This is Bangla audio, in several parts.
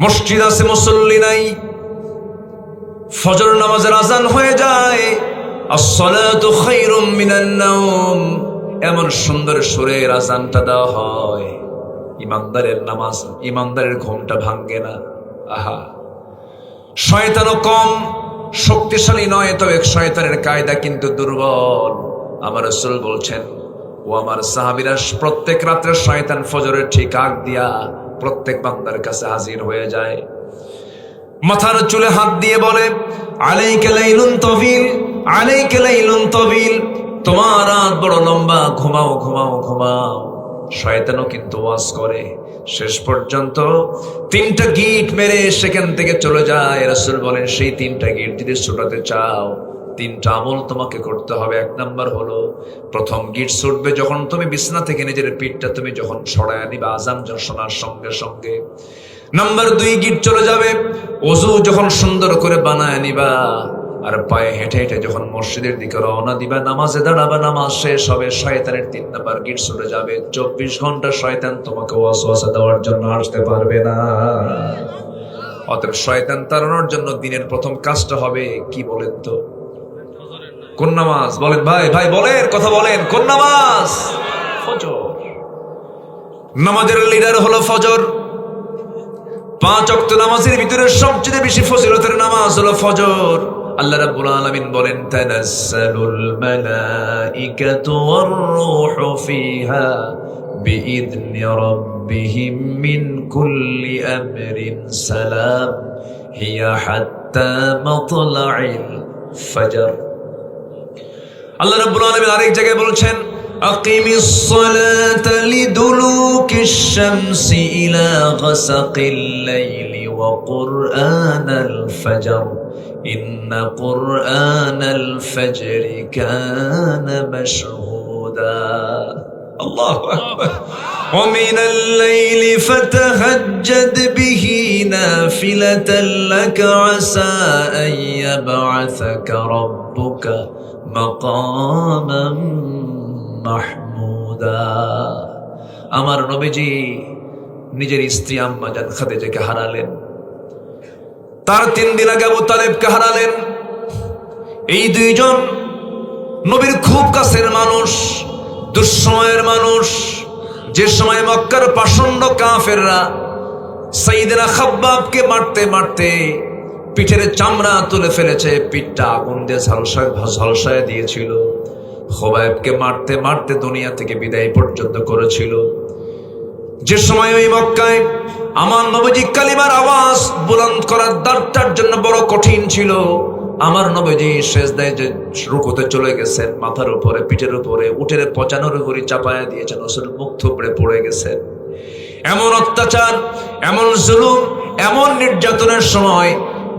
মসজিদ আছে, মুসল্লি নাই। ফজর নামাজের আজান হয়ে যায়, আসসালাতু খায়রুম মিনান নাওম, এমন সুন্দর সুরের আজানটা দেওয়া হয়, ইমানদারের নামাজ, ইমানদারের ঘুমটা ভাঙ্গে না। আহা, শয়তানও কম শক্তিশালী নয়, তবে শয়তানের কায়দা কিন্তু দুর্বল। আমার রাসূল বলছেন, ও আমার সাহাবীরা, প্রত্যেক রাত্রে শয়তান ফজরের ঠিক আগ দিয়া প্রত্যেক বান্দার কাছে হাজির হয়ে যায়, মাথার চুলে হাত দিয়ে বলে, আলাইকা লাইলুন তাবিল, আলাইকা লাইলুন তাবিল, তোমার রাত বড় লম্বা, ঘুমাও ঘুমাও ঘুমাও। শয়তানও কিন্তু ওয়াজ করে। শেষ পর্যন্ত 3টা গিট মেরে সেখান থেকে চলে যায়। রাসূল বলেন, সেই 3টা গিট যদি ছুটাতে চাও, 3টা আমল তোমাকে করতে হবে। 1 নাম্বার হলো, প্রথম গিট ছুটবে যখন তুমি বিছানা থেকে নিজের পিঠটা তুমি যখন সরায় নিবা আজান শোনার সঙ্গে সঙ্গে। নাম্বার 2 গিট চলে যাবে ওযু যখন সুন্দর করে বানায় নিবা, আর পায়ে হেঁটে হেঁটে যখন মসজিদের দিকে রওনা দিবা, নামাজে দাঁড়াবা, নামাজ শেষ হবে, শয়তানের 3 নাম্বার গিট ছুটে যাবে। 24 ঘন্টা শয়তান তোমাকে ওয়াসওয়াসা দেওয়ার জন্য আসতে পারবে না। অতএব শয়তান তাড়ানোর জন্য দিনের প্রথম কাজটা হবে কি বলেন তো? কোন নামাজ? বলেন ভাই, ভাই বলেন, কথা বলেন, কোন নামাজ? ফজর। নামাজের লিডার হলো ফজর। 5 ওয়াক্ত নামাজের ভিতরে সবচেয়ে বেশি ফজিলতের নামাজ হলো ফজর। আল্লাহ রাব্বুল আলামিন বলেন, তানাজ্জালুল মালাইকাতু ওয়ার রূহু ফিহা বিইذনি রাব্বিহিম মিন কুল্লি আমরিন সালাম হিয়া হাত্তা মাতলাইল ফজর। আল্লাহ রাব্বুল আলামিন আরেক জায়গায় বলছেন, আকিমিস সালাতা লিদুলুকিশ শামসি ইলা গাসাকিল লাইলি ওয়া কুরআনাল ফজর ইন্না কুরআনাল ফজরি কানা মাশহুদা। আল্লাহু আকবার। ওয়া মিনাল লাইলি ফাতাহাজ্জাদ বিহি নাফিলাতান লাকা আসা আন ইয়াবআসাকা রাব্বুকা মাকামান মাহমুদা। আমার নবীজি নিজের স্ত্রী আম্মা জান খাদিজাকে হারালেন, তার 3 দিন আগে আবু তালেবকে হারালেন। এই 2 জন নবীর খুব কাছের মানুষ, দুঃসময়ের মানুষ। যে সময় মক্কার পাষণ্ড কাফেররা সাইয়েদনা খাব্বাবকে মারতে মারতে পিঠের চামড়া তুলে ফেলেছে, পিঠটা আগুন দিয়ে ঝলসায় দিয়েছিল, খোবাইবকে মারতে মারতে দুনিয়া থেকে বিদায় পর্যন্ত করেছিল। যে সময় ওই মক্কায় আমার নবীজি কালিমার আওয়াজ বুলন্দ করার দ্বারটার জন্য বড় কঠিন ছিল, আমার নবীজি সেজদায় যে রুকুতে চলে গেছেন, মাথার উপরে পিঠের উপরে উটের 95 গড়ি চাপায়া দিয়েছেন, রাসূল মুখ থুবড়ে পড়ে গেছেন। এমন অত্যাচার, এমন জুলুম, এমন নির্যাতনের সময়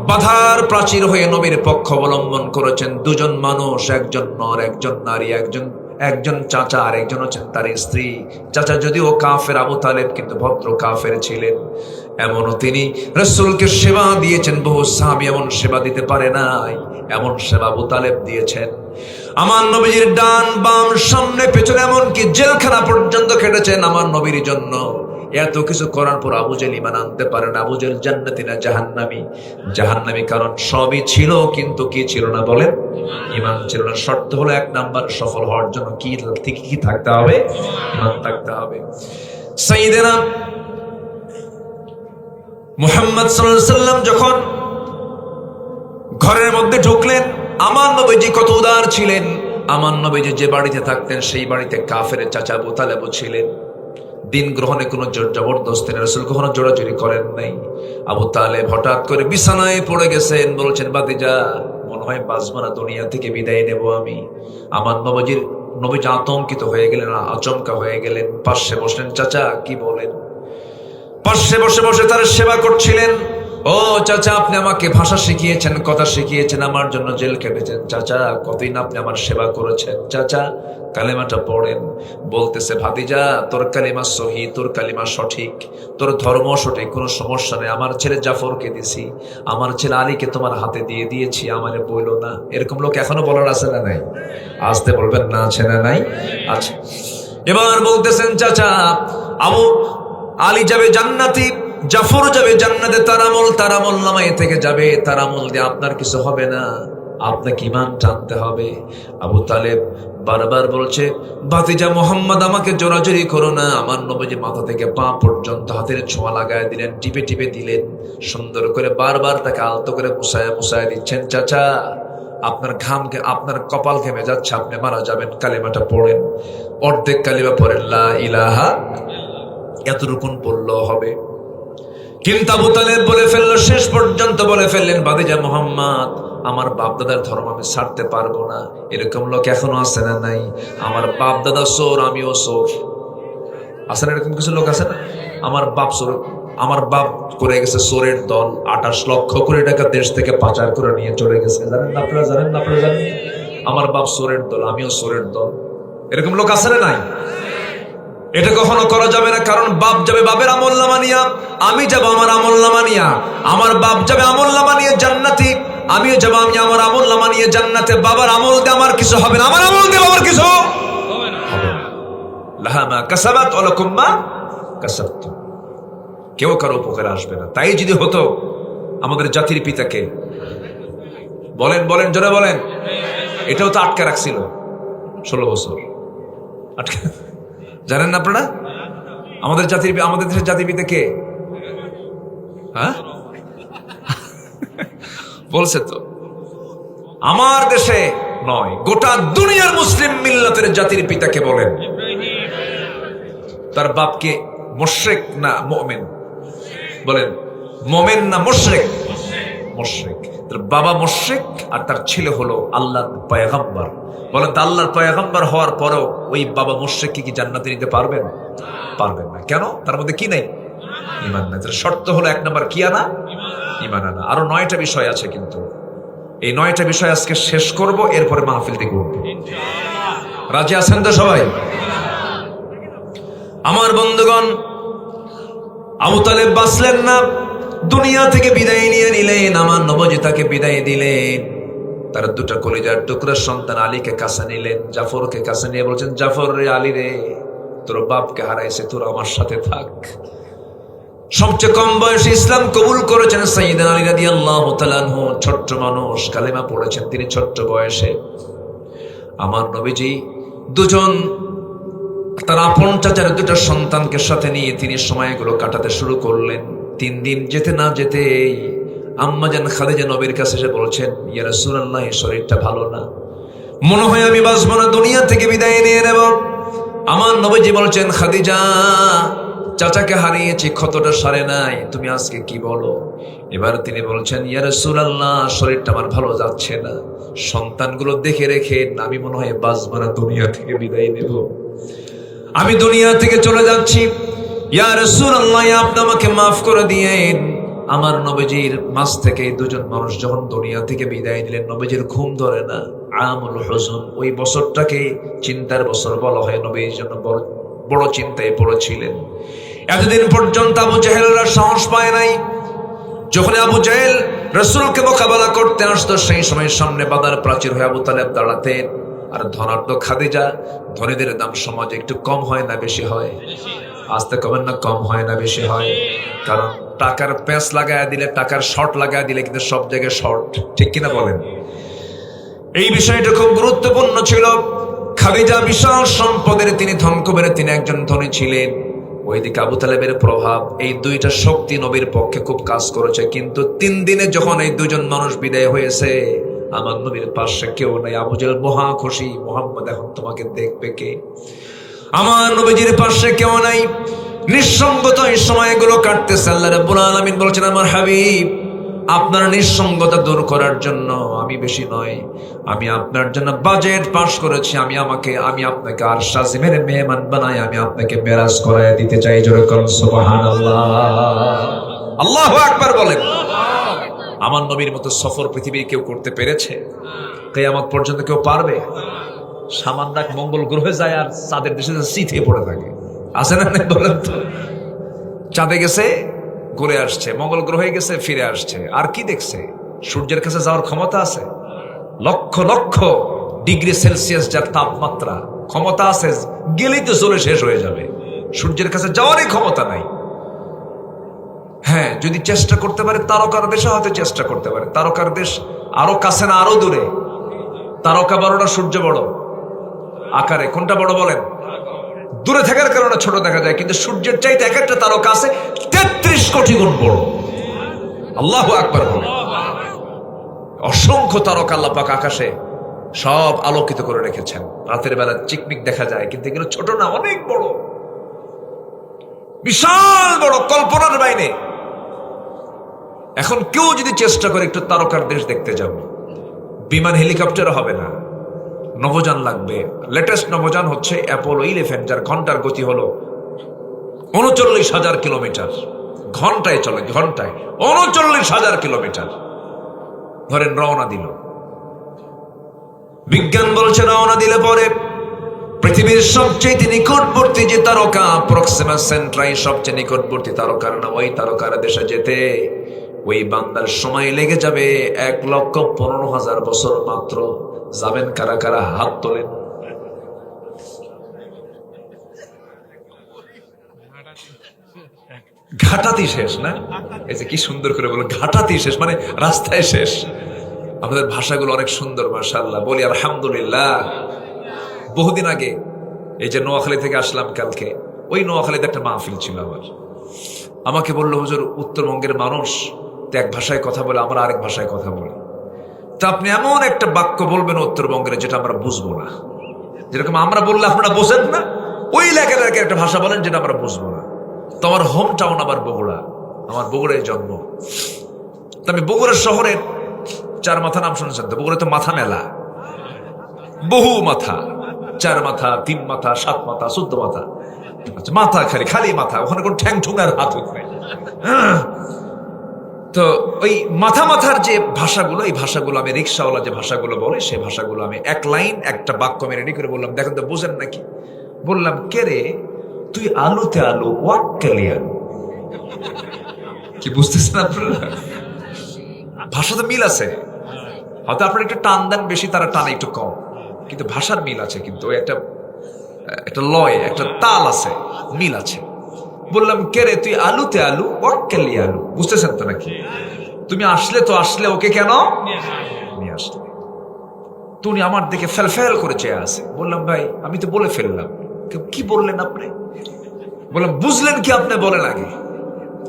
বাধার প্রাচীর হয়ে নবীর পক্ষ অবলম্বন করেছেন 2 জন মানুষ, একজন নর একজন নারী, একজন চাচা আর একজন হচ্ছেন তার স্ত্রী। চাচা যদিও কাফের, আবু তালেব কিন্তু ভদ্র কাফের ছিলেন। এমনও তিনি রাসূলকে সেবা দিয়েছেন, বহু সাহাবী এমন সেবা দিতে পারে নাই, এমন সেবা আবু তালেব দিয়েছেন। আমার নবীজির ডান বাম সামনে পেছনে এমনকি জেলখানা পর্যন্ত খেটেছেন আমার নবীর জন্য। এত কিছু করার পর আবু জেল ঈমান আনতে পারে না। আবু জেল জান্নাতি না জাহান্নামী? জাহান্নামী, কারণ সবই ছিল কিন্তু কি ছিল না বলেন? ঈমান ছিল না। শর্ত হলো 1 নাম্বার, সফল হওয়ার জন্য কি থাকতে হবে? ঈমান থাকতে হবে। সাইয়েদনা মুহাম্মদ সাল্লাল্লাহু আলাইহি ওয়াসাল্লাম যখন ঘরের মধ্যে ঢুকলেন, আমার নবীজি কত উদার ছিলেন। আমার নবীজি যে বাড়িতে থাকতেন সেই বাড়িতে কাফের চাচা আবু তালেব ছিলেন। দিন গ্রহণে কোনো জোর জবরদস্তি রাসূল কখনো জোরাজুরি করেন নাই। আবু তালেব হঠাৎ করে বিছানায় পড়ে গেছেন, বলছেন, বাতিজা মনে হয় বাঁচব না, দুনিয়া থেকে বিদায় নেব আমি। আমার নবীজি আতঙ্কিত হয়ে গেলেন, আচমকা হয়ে গেলেন। পাশে বসলেন, চাচা কি বলেন? পাশে বসে বসে তার সেবা করছিলেন। ও চাচা, আপনি আমাকে ভাষা শিখিয়েছেন, কথা শিখিয়েছেন, আমার জন্য জেল কেটেছেন। চাচা, কতদিন আপনি আমার সেবা করেছেন। চাচা কালেমাটা পড়েন। বলতেছে, ভাতিজা তোর কালিমা সহি, তোর কালিমা সঠিক, তোর ধর্ম সঠিক, কোনো সমস্যা নেই। আমার ছেলে জাফরকে দিছি, আমার ছেলে আলীকে তোমার হাতে দিয়ে দিয়েছি, আমারে বইলো না। এরকম লোক এখনো বলার আছে না নাই? আসতে বলবেন না, আছে না নাই? আচ্ছা, এবার বলতেছেন, চাচা আলী যাবে জান্নাতি, জাফর যাবে জান্নাতে, তার আমল নামায় থেকে যাবে, তার আমল দিয়ে আপনার কিছু হবে না, আপনাকে ঈমান টানতে হবে। আবু তালেব বারবার বলছে, ভাতিজা মুহাম্মদ আমাকে জোরাজুরি করো না। আমার নবীজি মাথা থেকে পা পর্যন্ত হাতের ছোঁয়া লাগায় দিলেন, টিপে টিপে দিলেন, সুন্দর করে বারবার তাকে আলতো করে মুছায়া দিচ্ছেন। চাচা, আপনার আপনার কপাল ঘেমে যাচ্ছে, আপনি মারা যাবেন, কালিমাটা পড়েন। অর্ধেক কালিমা পড়েন, লা ইলাহা, এতটুকুন পড়লেও হবে। কিন্তু আবু তালেব বলে ফেললো, শেষ পর্যন্ত বলে ফেললেন, ভাতিজা মুহাম্মদ আমার বাপ দাদার ধর্ম আমি ছাড়তে পারবো না। এরকম লোক এখনো আছে না নাই? আমার বাপ দাদা চোর, আমিও চোর। আছে না এরকম কিছু লোক? আছে না? আমার বাপ চোর, আমার বাপ করে গেছে চোরের দল, 28 লক্ষ কোটি টাকা দেশ থেকে পাচার করে নিয়ে চলে গেছে। জানেন না আপনারা? জানেন না আপনারা? জানেন? আমার বাপ চোরের দল, আমিও চোরের দল। এরকম লোক আছে না নাই? এটা কখনো করা যাবে না, কারণ বাপ যাবে বাপের আমলনামা নিয়া, আমি যাব আমার আমলনামা নিয়া। আমার বাপ যাবে আমলনামা নিয়ে জান্নাতি, আমিও যাব আমি আমার আমলনামা নিয়ে জান্নাতে। বাবার আমল দিয়ে আমার কিছু হবে না, আমার আমল দিয়ে বাবার কিছু হবে না। লাহা মা কাসাবাত ওয়া লাকুম মা কাসাবতুম। কেউ কারো উপকারে আসবে না। তাই যদি হতো, আমাদের জাতির পিতাকে বলেন বলেন জোরে বলেন, এটাও তো আটকে রাখছিল 16 বছর আটকে। জানেন না আপনারা আমাদের দেশের জাতির পিতা কে? হ্যাঁ, বলছে তো, আমার দেশে নয়, গোটা দুনিয়ার মুসলিম মিল্লাতের জাতির পিতাকে বলেন। তার বাপকে মুশরিক না মুমিন বলেন? মুমিন না মুশরিক? মুশরিক। তার বাবা মুশরিক আর তার ছেলে হলো আল্লাহর পয়গম্বর। বলেন তো, আল্লাহর পয়গম্বর হওয়ার পরেও ওই বাবা মুশরিককে কি জান্নাতে নিতে পারবেন? পারবেন না। কেন? তার মধ্যে কি নাই? ঈমান নাই। তার শর্ত হলো 1 নাম্বার কি আনা? ঈমান আনা। আরো 9টা বিষয় আছে, কিন্তু এই 9টা বিষয় আজকে শেষ করব, এরপরে মাহফিল থেকে উঠবো। রাজি আছেন তো সবাই? আমার বন্ধুগণ, আবু তালেব বাঁচলেন না, দুনিয়া থেকে বিদায় নিয়ে নিলেন। আমার নবজি তাকে বিদায় দিলেন। তার 2টা কলিজার টুকরার সন্তান আলীকে কাছে নিলেন, জাফরকে কাছে নিয়ে বলছেন, জাফর রে, আলী রে, তোর বাপকে হারাইছে, তোর আমার সাথে থাক। সবচেয়ে কম বয়সে ইসলাম কবুল করেছেন সাইয়েদনা আলী রাদিয়াল্লাহু তাআলা আনহু। ছোট্ট মানুষ, কালেমা পড়েছেন তিনি ছোট্ট বয়সে। আমার নবীজি দুজন তার আপন চাচার 2টা সন্তানকে সাথে নিয়ে তিনি সময়গুলো কাটাতে শুরু করলেন। 3 দিন যেতে না যেতেই আম্মাজান খাদিজা নবীর কাছে এসে বলছেন, ইয়া রাসূলুল্লাহ, শরীরটা ভালো না, মনে হয় আমি বাঁচবো না, দুনিয়া থেকে বিদায় নিয়ে নেব। আমার নবীজি বলছেন, খাদিজা, চাচাকে হারিয়েছি, ক্ষতটা সারে নাই, তুমি আজকে কি বলো? এবার তিনি বলছেন, ইয়া রাসূলুল্লাহ, শরীরটা আমার ভালো যাচ্ছে না, সন্তানগুলো দেখে রেখে আমি মনে হয় বাঁচবো না, দুনিয়া থেকে বিদায় নেব, আমি দুনিয়া থেকে চলে যাচ্ছি। ইয়া রাসূলুল্লাহ, আপনি আমাকে মাফ করে দিয়েন। আমার নবীজির মাঝ থেকে 2জন মানুষ যখন দুনিয়া থেকে বিদায় নিলেন, নবীজির ঘুম ধরে না। আমুল হুজুন, ওই বছরটাকে চিন্তার বছর বলা হয়। নবীর জন্য বড় চিন্তায় পড়েছিলেন। এতদিন পর্যন্ত আবু জাহেলরা সাহস পায় নাই। যখন আবু জাহেল রাসূলকে মোকাবেলা করতে আসতো, সেই সময় সামনে বাধার প্রাচীর হয়ে আবু তালেব দাঁড়াতেন। আর ধনাঢ্য খাদিজা, ধনীদের দাম সমাজে একটু কম হয় না বেশি হয়? আসতে কমেন না, কম হয় না বেশি হয়? কারণ টাকার প্যাঁচ লাগায় দিলে, টাকার শর্ট লাগায় দিলে কিন্তু সব জায়গায় শর্ট, ঠিক কিনা বলেন? এই বিষয়টা খুব গুরুত্বপূর্ণ ছিল। খাদিজা বিশাল সম্পদের তিনি ধনকুবের, তিনি একজন ধনী ছিলেন। ওইদিকে আবু তালেবের প্রভাব, এই 2টা শক্তি নবীর পক্ষে খুব কাজ করেছে। কিন্তু 3 দিনে যখন এই 2জন মানুষ বিদায় হয়েছে, আমার নবীর পাশে কেউ নাই। আবু জাহেল মহা খুশি, মুহাম্মদ এখন তোমাকে দেখবে কে? আমার নবীজির পাশে কেউ নাই, নিঃসঙ্গতা এই সময়গুলো কাটতেছে। আল্লাহ রাব্বুল আলামিন বলছেন, আমার হাবিব, আপনার নিঃসঙ্গতা দূর করার জন্য আমি বেশি নয়, আমি আপনার জন্য বাজেট পাস করেছি। আমি আপনাকে আরশ আজিমের মেহমান বানাই, আমি আপনাকে মেরাজ করায় দিতে চাই। জোরে করুন সুবহানাল্লাহ, আল্লাহু আকবার বলেন। আমার নবীর মতো সফর পৃথিবীর কেউ করতে পেরেছে? কিয়ামত পর্যন্ত কেউ পারবে? সামান্য মঙ্গল গ্রহে যায় আর চাঁদের দেশে শীতে পড়ে থাকে, আছে না? বলেন তো, চাঁদে গেছে, ঘুরে আসছে, মঙ্গল গ্রহে গেছে, ফিরে আসছে, আর কি দেখছে? সূর্যের কাছে যাওয়ার ক্ষমতা আছে? লক্ষ লক্ষ ডিগ্রি সেলসিয়াস যার তাপমাত্রা, ক্ষমতা আছে, গেলেই তো চলে শেষ হয়ে যাবে। সূর্যের কাছে যাওয়ারই ক্ষমতা নাই। হ্যাঁ, যদি চেষ্টা করতে পারে তারকার দেশে হয়তো চেষ্টা করতে পারে। তারকার দেশ আরো কাছে না আরো দূরে? তারকা বড় না সূর্য বড় আকারে? কোনটা বড় বলেন? দূরে থাকার কারণে ছোট দেখা যায়, কিন্তু সূর্যের চাইতে এক একটা তারকা আছে 33 কোটি গুণ বড়। আল্লাহু আকবার বলে। অসংখ্য তারকা আল্লাহ পাক আকাশে সব আলোকিত করে রেখেছেন। রাতের বেলা চিকমিক দেখা যায়, কিন্তু এগুলো ছোট না, অনেক বড়, বিশাল বড়, কল্পনার বাইরে। এখন কেউ যদি চেষ্টা করে একটু তারকার দেশ দেখতে যাবে, বিমান হেলিকপ্টার হবে না, নভোযান লাগবে। লেটেস্ট নভোযান হচ্ছে অ্যাপোলো 11, যার ঘন্টার গতি হলো 39,000 কিলোমিটার। ঘন্টায় চলে, ঘন্টায় 39,000 কিলোমিটার। ধরেন রওনা দিল, বিজ্ঞান বলছে রওনা দিলে পরে পৃথিবীর সবচেয়ে নিকটবর্তী যে তারকা, প্রক্সিমা সেন্ট্রাই সবচেয়ে নিকটবর্তী তারকার নাম, ওই তারকার দেশে যেতে ওই বান্দার সময় লেগে যাবে 1,15,000 বছর মাত্র। যাবেন কারা কারা? হাত তোলেন। ঘাটাতি শেষ না? এই যে কি সুন্দর করে বলো, ঘাটাতি শেষ মানে রাস্তায় শেষ। আমাদের ভাষাগুলো অনেক সুন্দর, মাশাআল্লাহ, বলি আলহামদুলিল্লাহ। বহুদিন আগে এই যে নোয়াখালী থেকে আসলাম কালকে, ওই নোয়াখালীতে একটা মাহফিল ছিল আমার। আমাকে বললো, হুজুর উত্তরবঙ্গের মানুষ তো এক ভাষায় কথা বলে, আমরা আরেক ভাষায় কথা বলি, তা আপনি এমন একটা বাক্য বলবেন উত্তরবঙ্গের যেটা আমরা বুঝবো না। যেরকম আমরা বললে আপনারা বোঝেন না, ওই এলাকার একটা ভাষা বলেন যেটা আমরা বুঝবো না। তো আমার হোম টাউন আবার বগুড়া, আমার বগুড়ায় জন্ম। তো আমি বগুড়া শহরের 4 মাথা নাম শুনেছেন তো? বগুড়া তো মাথা মেলা, বহু মাথা, 4 মাথা, 3 মাথা, 7 মাথা, 14 মাথা। আচ্ছা, মাথা খালি খালি মাথা, ওখানে কোন ঠ্যাং ঠুং আর হাত উঠবে। তো ওই মাথা মাথার যে ভাষাগুলো, এই ভাষাগুলো আমি, রিক্সাওয়ালা যে ভাষাগুলো বলে, সেই ভাষাগুলো আমি এক লাইন একটা বাক্য আমি রেডি করে বললাম, দেখেন তো বোঝেন নাকি? বললাম, কে রে তুই আলুতে আলু ওয়াক্কালি আলু। কি বুঝতেছেন আপনারা? ভাষা তো মিল আছে, হয়তো আপনারা একটু টান দেন বেশি, তারা টানে একটু কম, কিন্তু ভাষার মিল আছে। কিন্তু একটা লয়, একটা তাল আছে, মিল আছে। বললাম, কে রে তুই আলুতে আলু ওয়াক্কালি আলু। বুঝতেছেন তো নাকি? তুমি আসলে তো আসলে, ওকে কেন নিয়ে আসলে? তুমি আমার দিকে ফেল করে চেয়ে আছে। বললাম, ভাই আমি তো বলে ফেললাম। কি বললেন আপনি? বললাম, বুঝলেন কি আপনি বলেন আগে,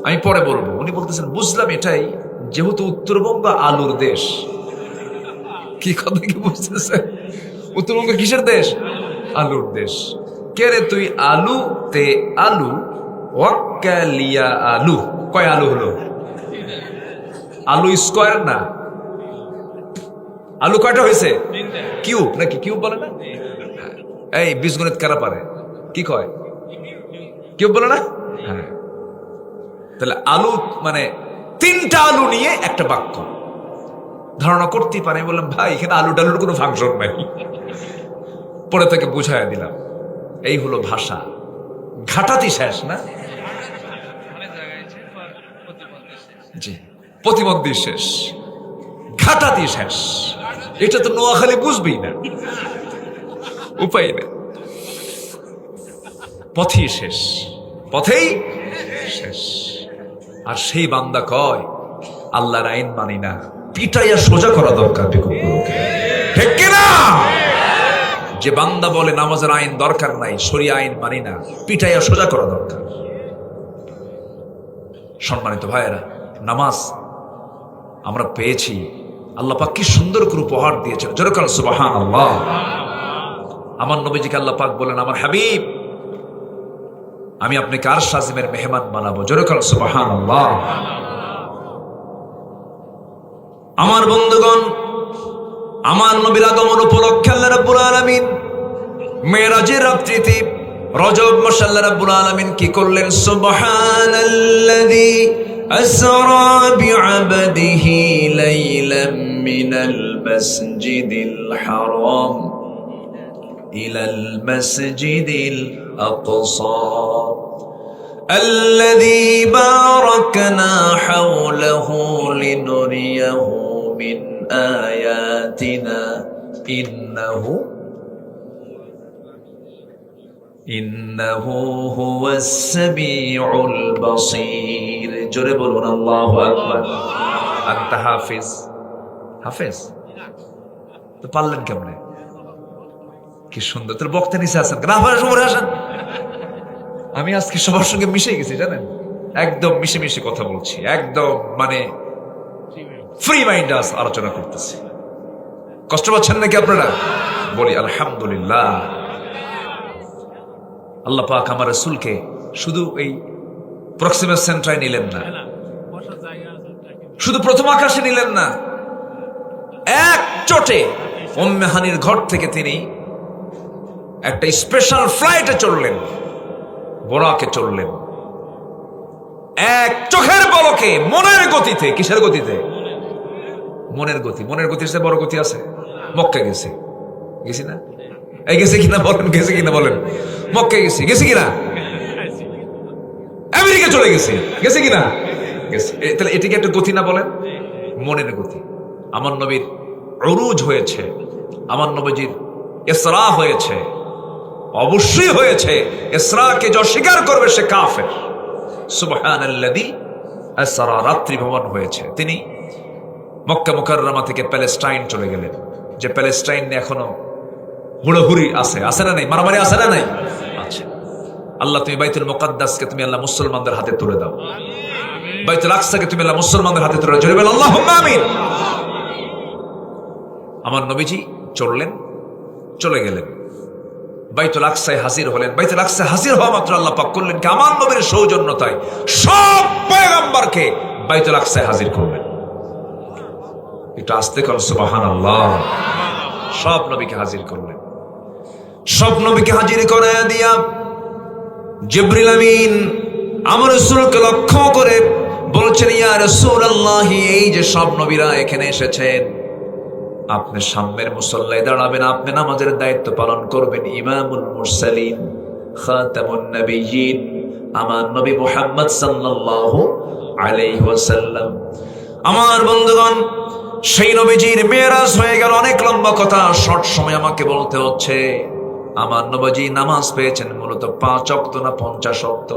আমি পরে বলবো। উনি বলতেছেন, বুঝলাম এটাই, যেহেতু উত্তরবঙ্গ আলুর দেশ। কি কথা কি বুঝতেছেন? উত্তরবঙ্গ কিসের দেশ? আলুর দেশ। কে রে তুই আলুতে আলু ওয়াক্কালিয়া আলু। কয় আলু হলো? আলু স্কোয়ার না, আলু কয়টা হয়েছে? কিউব নাকি? কিউব বলে না? এই বীজগণিত কারা পারে? কি কয়? কিউব বলে না? হ্যাঁ। তাহলে আলু মানে 3টা আলু নিয়ে একটা বাক্য ধারণা করতেই পারে। বললাম, ভাই এখানে আলু টালুর কোনো ফাংশন নাই। পরে তাকে বুঝাইয়া দিলাম, এই হলো ভাষা। ঘাটাতি শেষ না? জি, প্রতিমধ্যে শেষ, ঘাটাতি শেষ। এটা তো নোয়াখালী বুঝবেই না, উপায় নেই। পথেই শেষ, পথেই শেষ। আর সেই বান্দা কয়, আল্লাহর আইন মানি না, পিটাইয়া সোজা করা দরকার। ঠিক কিনা? যে বান্দা বলে নামাজের আইন দরকার নাই, শরিয়া আইন মানি না, পিটাইয়া সোজা করা দরকার। সম্মানিত ভাইয়েরা, নামাজ আমরা পেয়েছি, আল্লাহ পাক কি সুন্দর করে উপহার দিয়েছেন। জোরে বলেন সুবহানাল্লাহ। আমার নবীজিকে আল্লাহ পাক বলেন, আমার হাবিব, আমি আপনাকে আরশ আজিমের মেহমান বানাবো। জোরে বলেন সুবহানাল্লাহ। আমার বন্ধুগণ, আমার নবীর আগমন উপলক্ষে আল্লাহ রাব্বুল আলামিন মেরাজের রাত্রিতে রজব মাসে আল্লাহ রাব্বুল আলামিন কি করলেন? সুবহানাল্লাযী আসরা বিআবদিহি লাইলাম মিনাল মাসজিদিল হারাম ইলাল মাসজিদিল আকসা الذي باركنا حوله لنريه من آياتنا إنه هو السميع البصير জোরে বলুন আল্লাহু আকবার। আনতা হাফিজ, হাফেজ তো পারলেন কেমনে? কি সুন্দর, তোর বক্তা নিচে আছেন কেন? আসেন। আমি আজকে সবার সঙ্গে মিশে গেছি জানেন, একদম মিশে মিশে কথা বলছি, একদম মানে ফ্রি মাইন্ড আলোচনা করতেছি। কষ্ট পাচ্ছেন নাকি আপনারা? বলি আলহামদুলিল্লাহ। আল্লাহ পাক আমার রাসূলকে শুধু এই প্রক্সিমাস সেন্টারে নিলেন না, শুধু প্রথম আকাশে নিলেন না, এক চোটে উম্মে হানির ঘর থেকে তিনি একটা স্পেশাল ফ্লাইটে চললেন, বোরাকে চললেন, এক চোখের পলকে, মনের গতিতে। কিসের গতিতে? মনের গতি। মনের গতির চেয়ে বড় গতি আছে? মক্কা গেছে, গেছি না? এই গেছে কিনা বলেন, গেছে কিনা বলেন? মক্কা গেছি, গেছি কিনা? আমেরিকা চলে গেছে, গেছে কিনা? গেছে। তাহলে এটিকে একটা গতি না বলেন? মনের গতি। আমার নবীর উরুজ হয়েছে, আমার নবীজির ইসরা হয়েছে, অবশ্যই হয়েছে। ইসরাকে যে অস্বীকার করবে সে কাফের। সুবহানাল্লাযী আসরা, রাত্রি ভ্রমণ হয়েছে। তিনি মক্কা মুকাররমা থেকে প্যালেস্টাইন চলে গেলেন, যে প্যালেস্টাইন এখনো হুড়োহুড়ি আছে, আছে না নাই? মারামারি আছে না নাই? আছে। আল্লাহ তুমি বাইতুল মুকাদ্দাসকে তুমি আল্লাহ মুসলমানদের হাতে তুলে দাও, বাইতুল আকসাকে তুমি আল্লাহ মুসলমানদের হাতে তুলে দাও। জোরে বল আল্লাহুম্মা আমিন। আমার নবীজি চললেন, চলে গেলেন, বাইতুল আকসায় হাজির হলেন। বাইতুল আকসায় হাজির হওয়া মাত্র আল্লাহ পাক করলেন কি, আমার নবীর সৌজন্যতায় সব পয়গম্বরকে বাইতুল আকসায় হাজির করলেন। একটু আস্তে কর সুবহানাল্লাহ। সব নবীকে হাজির করলেন। সব নবীকে হাজির করে দিয়া জিবরিল আমিন আমার রাসূলকে লক্ষ্য করে বলছেন, ইয়া রাসূলুল্লাহ, এই যে সব নবীরা এখানে এসেছেন, আপনি সামনের মুসল্লায় দাঁড়াবেন, আপনি নামাজের দায়িত্ব পালন করবেন। ইমামুল মুরসালিন, খাতামুন নবিয়্যিন, আমার নবী মুহাম্মদ সাল্লাল্লাহু আলাইহি ওয়াসাল্লাম। আমার বন্ধুগণ, সেই নবীজির মেরাজ হয়ে গেল। অনেক লম্বা কথা, শর্ট সময় আমাকে বলতে হচ্ছে। আমার নবীজি নামাজ পেয়েছেন মূলত 5 ওয়াক্ত না 50 ওয়াক্ত?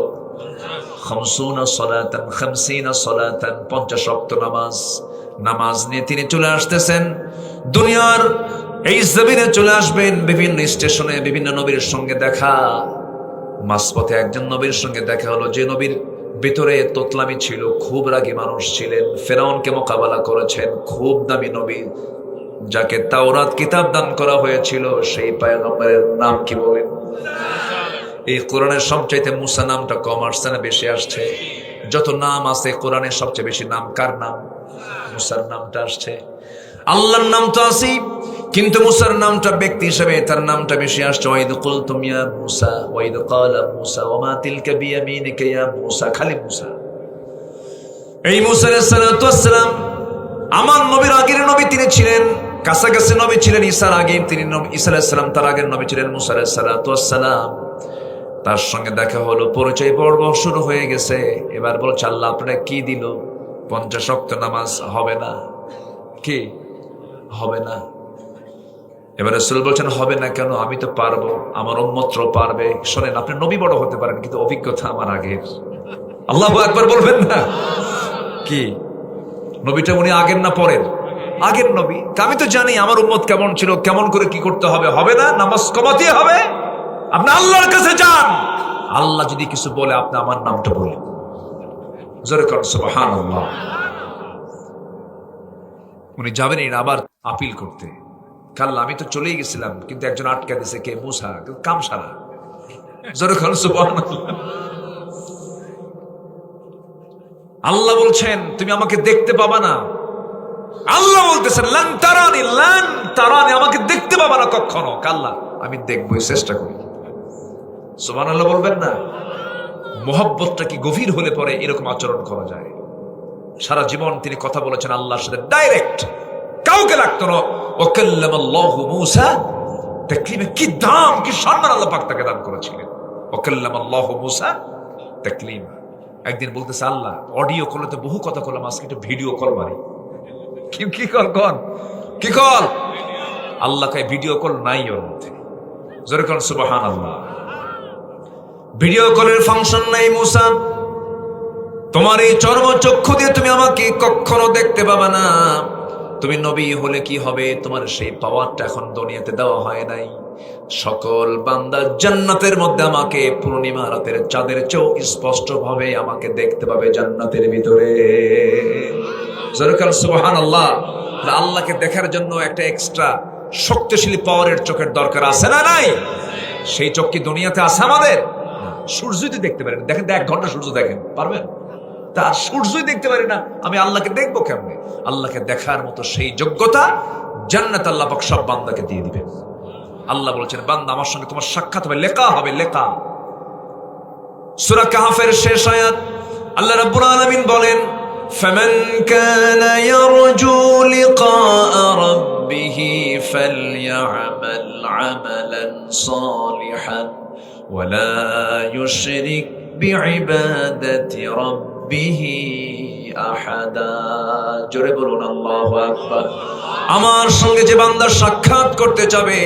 50 সালাতান, 50 সালাতান, 50 ওয়াক্ত নামাজ। নামাজ নিয়ে তিনি চলে আসতেছেন দুনিয়ার এই জমিনে, চলে আসবেন। বিভিন্ন স্টেশনে বিভিন্ন নবীর সঙ্গে দেখা। মাঝপথে একজন নবীর সঙ্গে দেখা হলো, যে নবীর ভিতরে তোতলামি ছিল, খুব রাগী মানুষ ছিলেন, ফেরাউনকে মোকাবেলা করেছেন, খুব দামি নবী, যাকে তাওরাত কিতাব দান করা হয়েছিল। সেই পয়গম্বরের নাম কি বলেন? এই কোরআনের সবচাইতে মুসা নামটা কম আসছে না বেশি আসছে? যত নাম আছে কোরআনের সবচেয়ে বেশি নাম কার নাম? মুসার নামটা আসছে। আল্লাহর নাম তো আছেই, কিন্তু মুসার নামটা ব্যক্তি হিসেবে তার নামটা বেশি আসছে। ওয়াইদ কুলতুম ইয়া মুসা, ওয়াইদ ক্বালা মুসা ওয়া তিলকা বিয়ামিনিকা ইয়া মুসা। খালি মুসা। এই মুসা আলাইহিস সালাতু ওয়াস সালাম আমার নবীর আগের নবী তিনি ছিলেন, কাছাকাছি নবী ছিলেন ঈসার আগে। তিনি ঈসা আলাইহিস সালাম তার আগের নবী ছিলেন মুসা আলাইহিস সালাতু ওয়াস সালাম। তার সঙ্গে দেখা হলো, পরিচয় পর্ব শুরু হয়ে গেছে। এবার বলছে, আল্লাহ আপনারা কি দিল? 50 ওয়াক্ত নামাজ হবে না? কি হবে না? এবার রাসূল বলছেন, হবে না কেন? আমি তো পারবো, আমার উম্মতরাও পারবে। শোনেন, আপনি নবী বড় হতে পারেন, কিন্তু অভিজ্ঞতা আমার আগের। আল্লাহু আকবার বলবেন না? কি নবীটা উনি আগের না পরের? আগের নবী। আমি তো জানি আমার উম্মত কেমন ছিল, কেমন করে কি করতে হবে। হবে না? নামাজ কমাতে হবে। আপনি আল্লাহর কাছে যান, আল্লাহ যদি কিছু বলে আপনি আমার নামটা বলেন। জোরে কর সুবহানাল্লাহ। উনি যাবেন আবার আপিল করতে। কাল্লা আমি তো চলেই গেছিলাম, কিন্তু একজন আটকা দিছে। কে? মুসা। কাম সারা। জোরে কর সুবহানাল্লাহ। আল্লাহ বলছেন, তুমি আমাকে দেখতে পাবা না। আল্লাহ বলতেছেন, লান তারানি, লান তারানি, আমাকে দেখতে পাবা না কখনো। কাল্লা আমি দেখবই, চেষ্টা করি। সুবহানাল্লাহ বলবেন না? মোহব্বতটা কি গভীর হলে পরে এরকম আচরণ করা যায়। সারা জীবন তিনি কথা বলেছেন আল্লাহর সাথে ডাইরেক্ট, কাউকে লাগতো না। ওয়াকাল্লামাল্লাহু মূসা তাকলিমা। কি দাম, কি সম্মান আল্লাহ পাক তাকে দান করেছিলেন। ওয়াকাল্লামাল্লাহু মূসা তাকলিমা। একদিন বলতেছে, আল্লাহ অডিও কলে তো বহু কথা বললাম, আজকে একটু ভিডিও কল মারি। কি কল? কোন কি কল? আল্লাহ কে ভিডিও কল নাই ওর মধ্যে। জোরে কোন সুবহানাল্লাহ। ভিডিও কলের ফাংশন নাই। মুসা তোমার এই চর্মচক্ষু দিয়ে তুমি আমাকে কখনো দেখতে পাবে না। তুমি নবী হলে কি হবে, তোমার সেই পাওয়ারটা এখন দুনিয়াতে দেওয়া হয় নাই। সকল বান্দা জান্নাতের মধ্যে আমাকে পূর্ণিমা রাতের চাঁদের চেয়েও স্পষ্ট ভাবে আমাকে দেখতে পাবে জান্নাতের ভিতরে। সুবহানাল্লাহ। আল্লাহকে দেখার জন্য একটা এক্সট্রা শক্তিশালী পাওয়ারের চোখের দরকার আছে না নাই? সেই চোখ কি দুনিয়াতে আছে আমাদের? সূর্যই দেখতে পারেন, দেখেন 1 ঘন্টা সূর্য দেখেন, পারবেন? তার সূর্যই দেখতে পারি না, আমি আল্লাহকে দেখবো কেমনে? আল্লাহকে দেখার মতো সেই যোগ্যতা জান্নাত আল্লাহ পাক সব বান্দাকে দিয়ে দিবেন। আল্লাহ বলেছেন, বান্দা আমার সঙ্গে তোমার সাক্ষাৎ হবে, লেখা হবে, লেখা। সূরা কাহফের শেষ আয়াত আল্লাহ রাব্বুল আলামিন বলেন, ফামান কানা ইয়ারজু লিকাআ রাব্বিহি ফালইআমাল আমালান সালিহান ওয়ালা ইউশরিক বিইবাদাতি রাব্বিহি আহাদা। জোরে বলুন আল্লাহু আকবার। আমার সঙ্গে যে বান্দা সাক্ষাৎ করতে যাবে,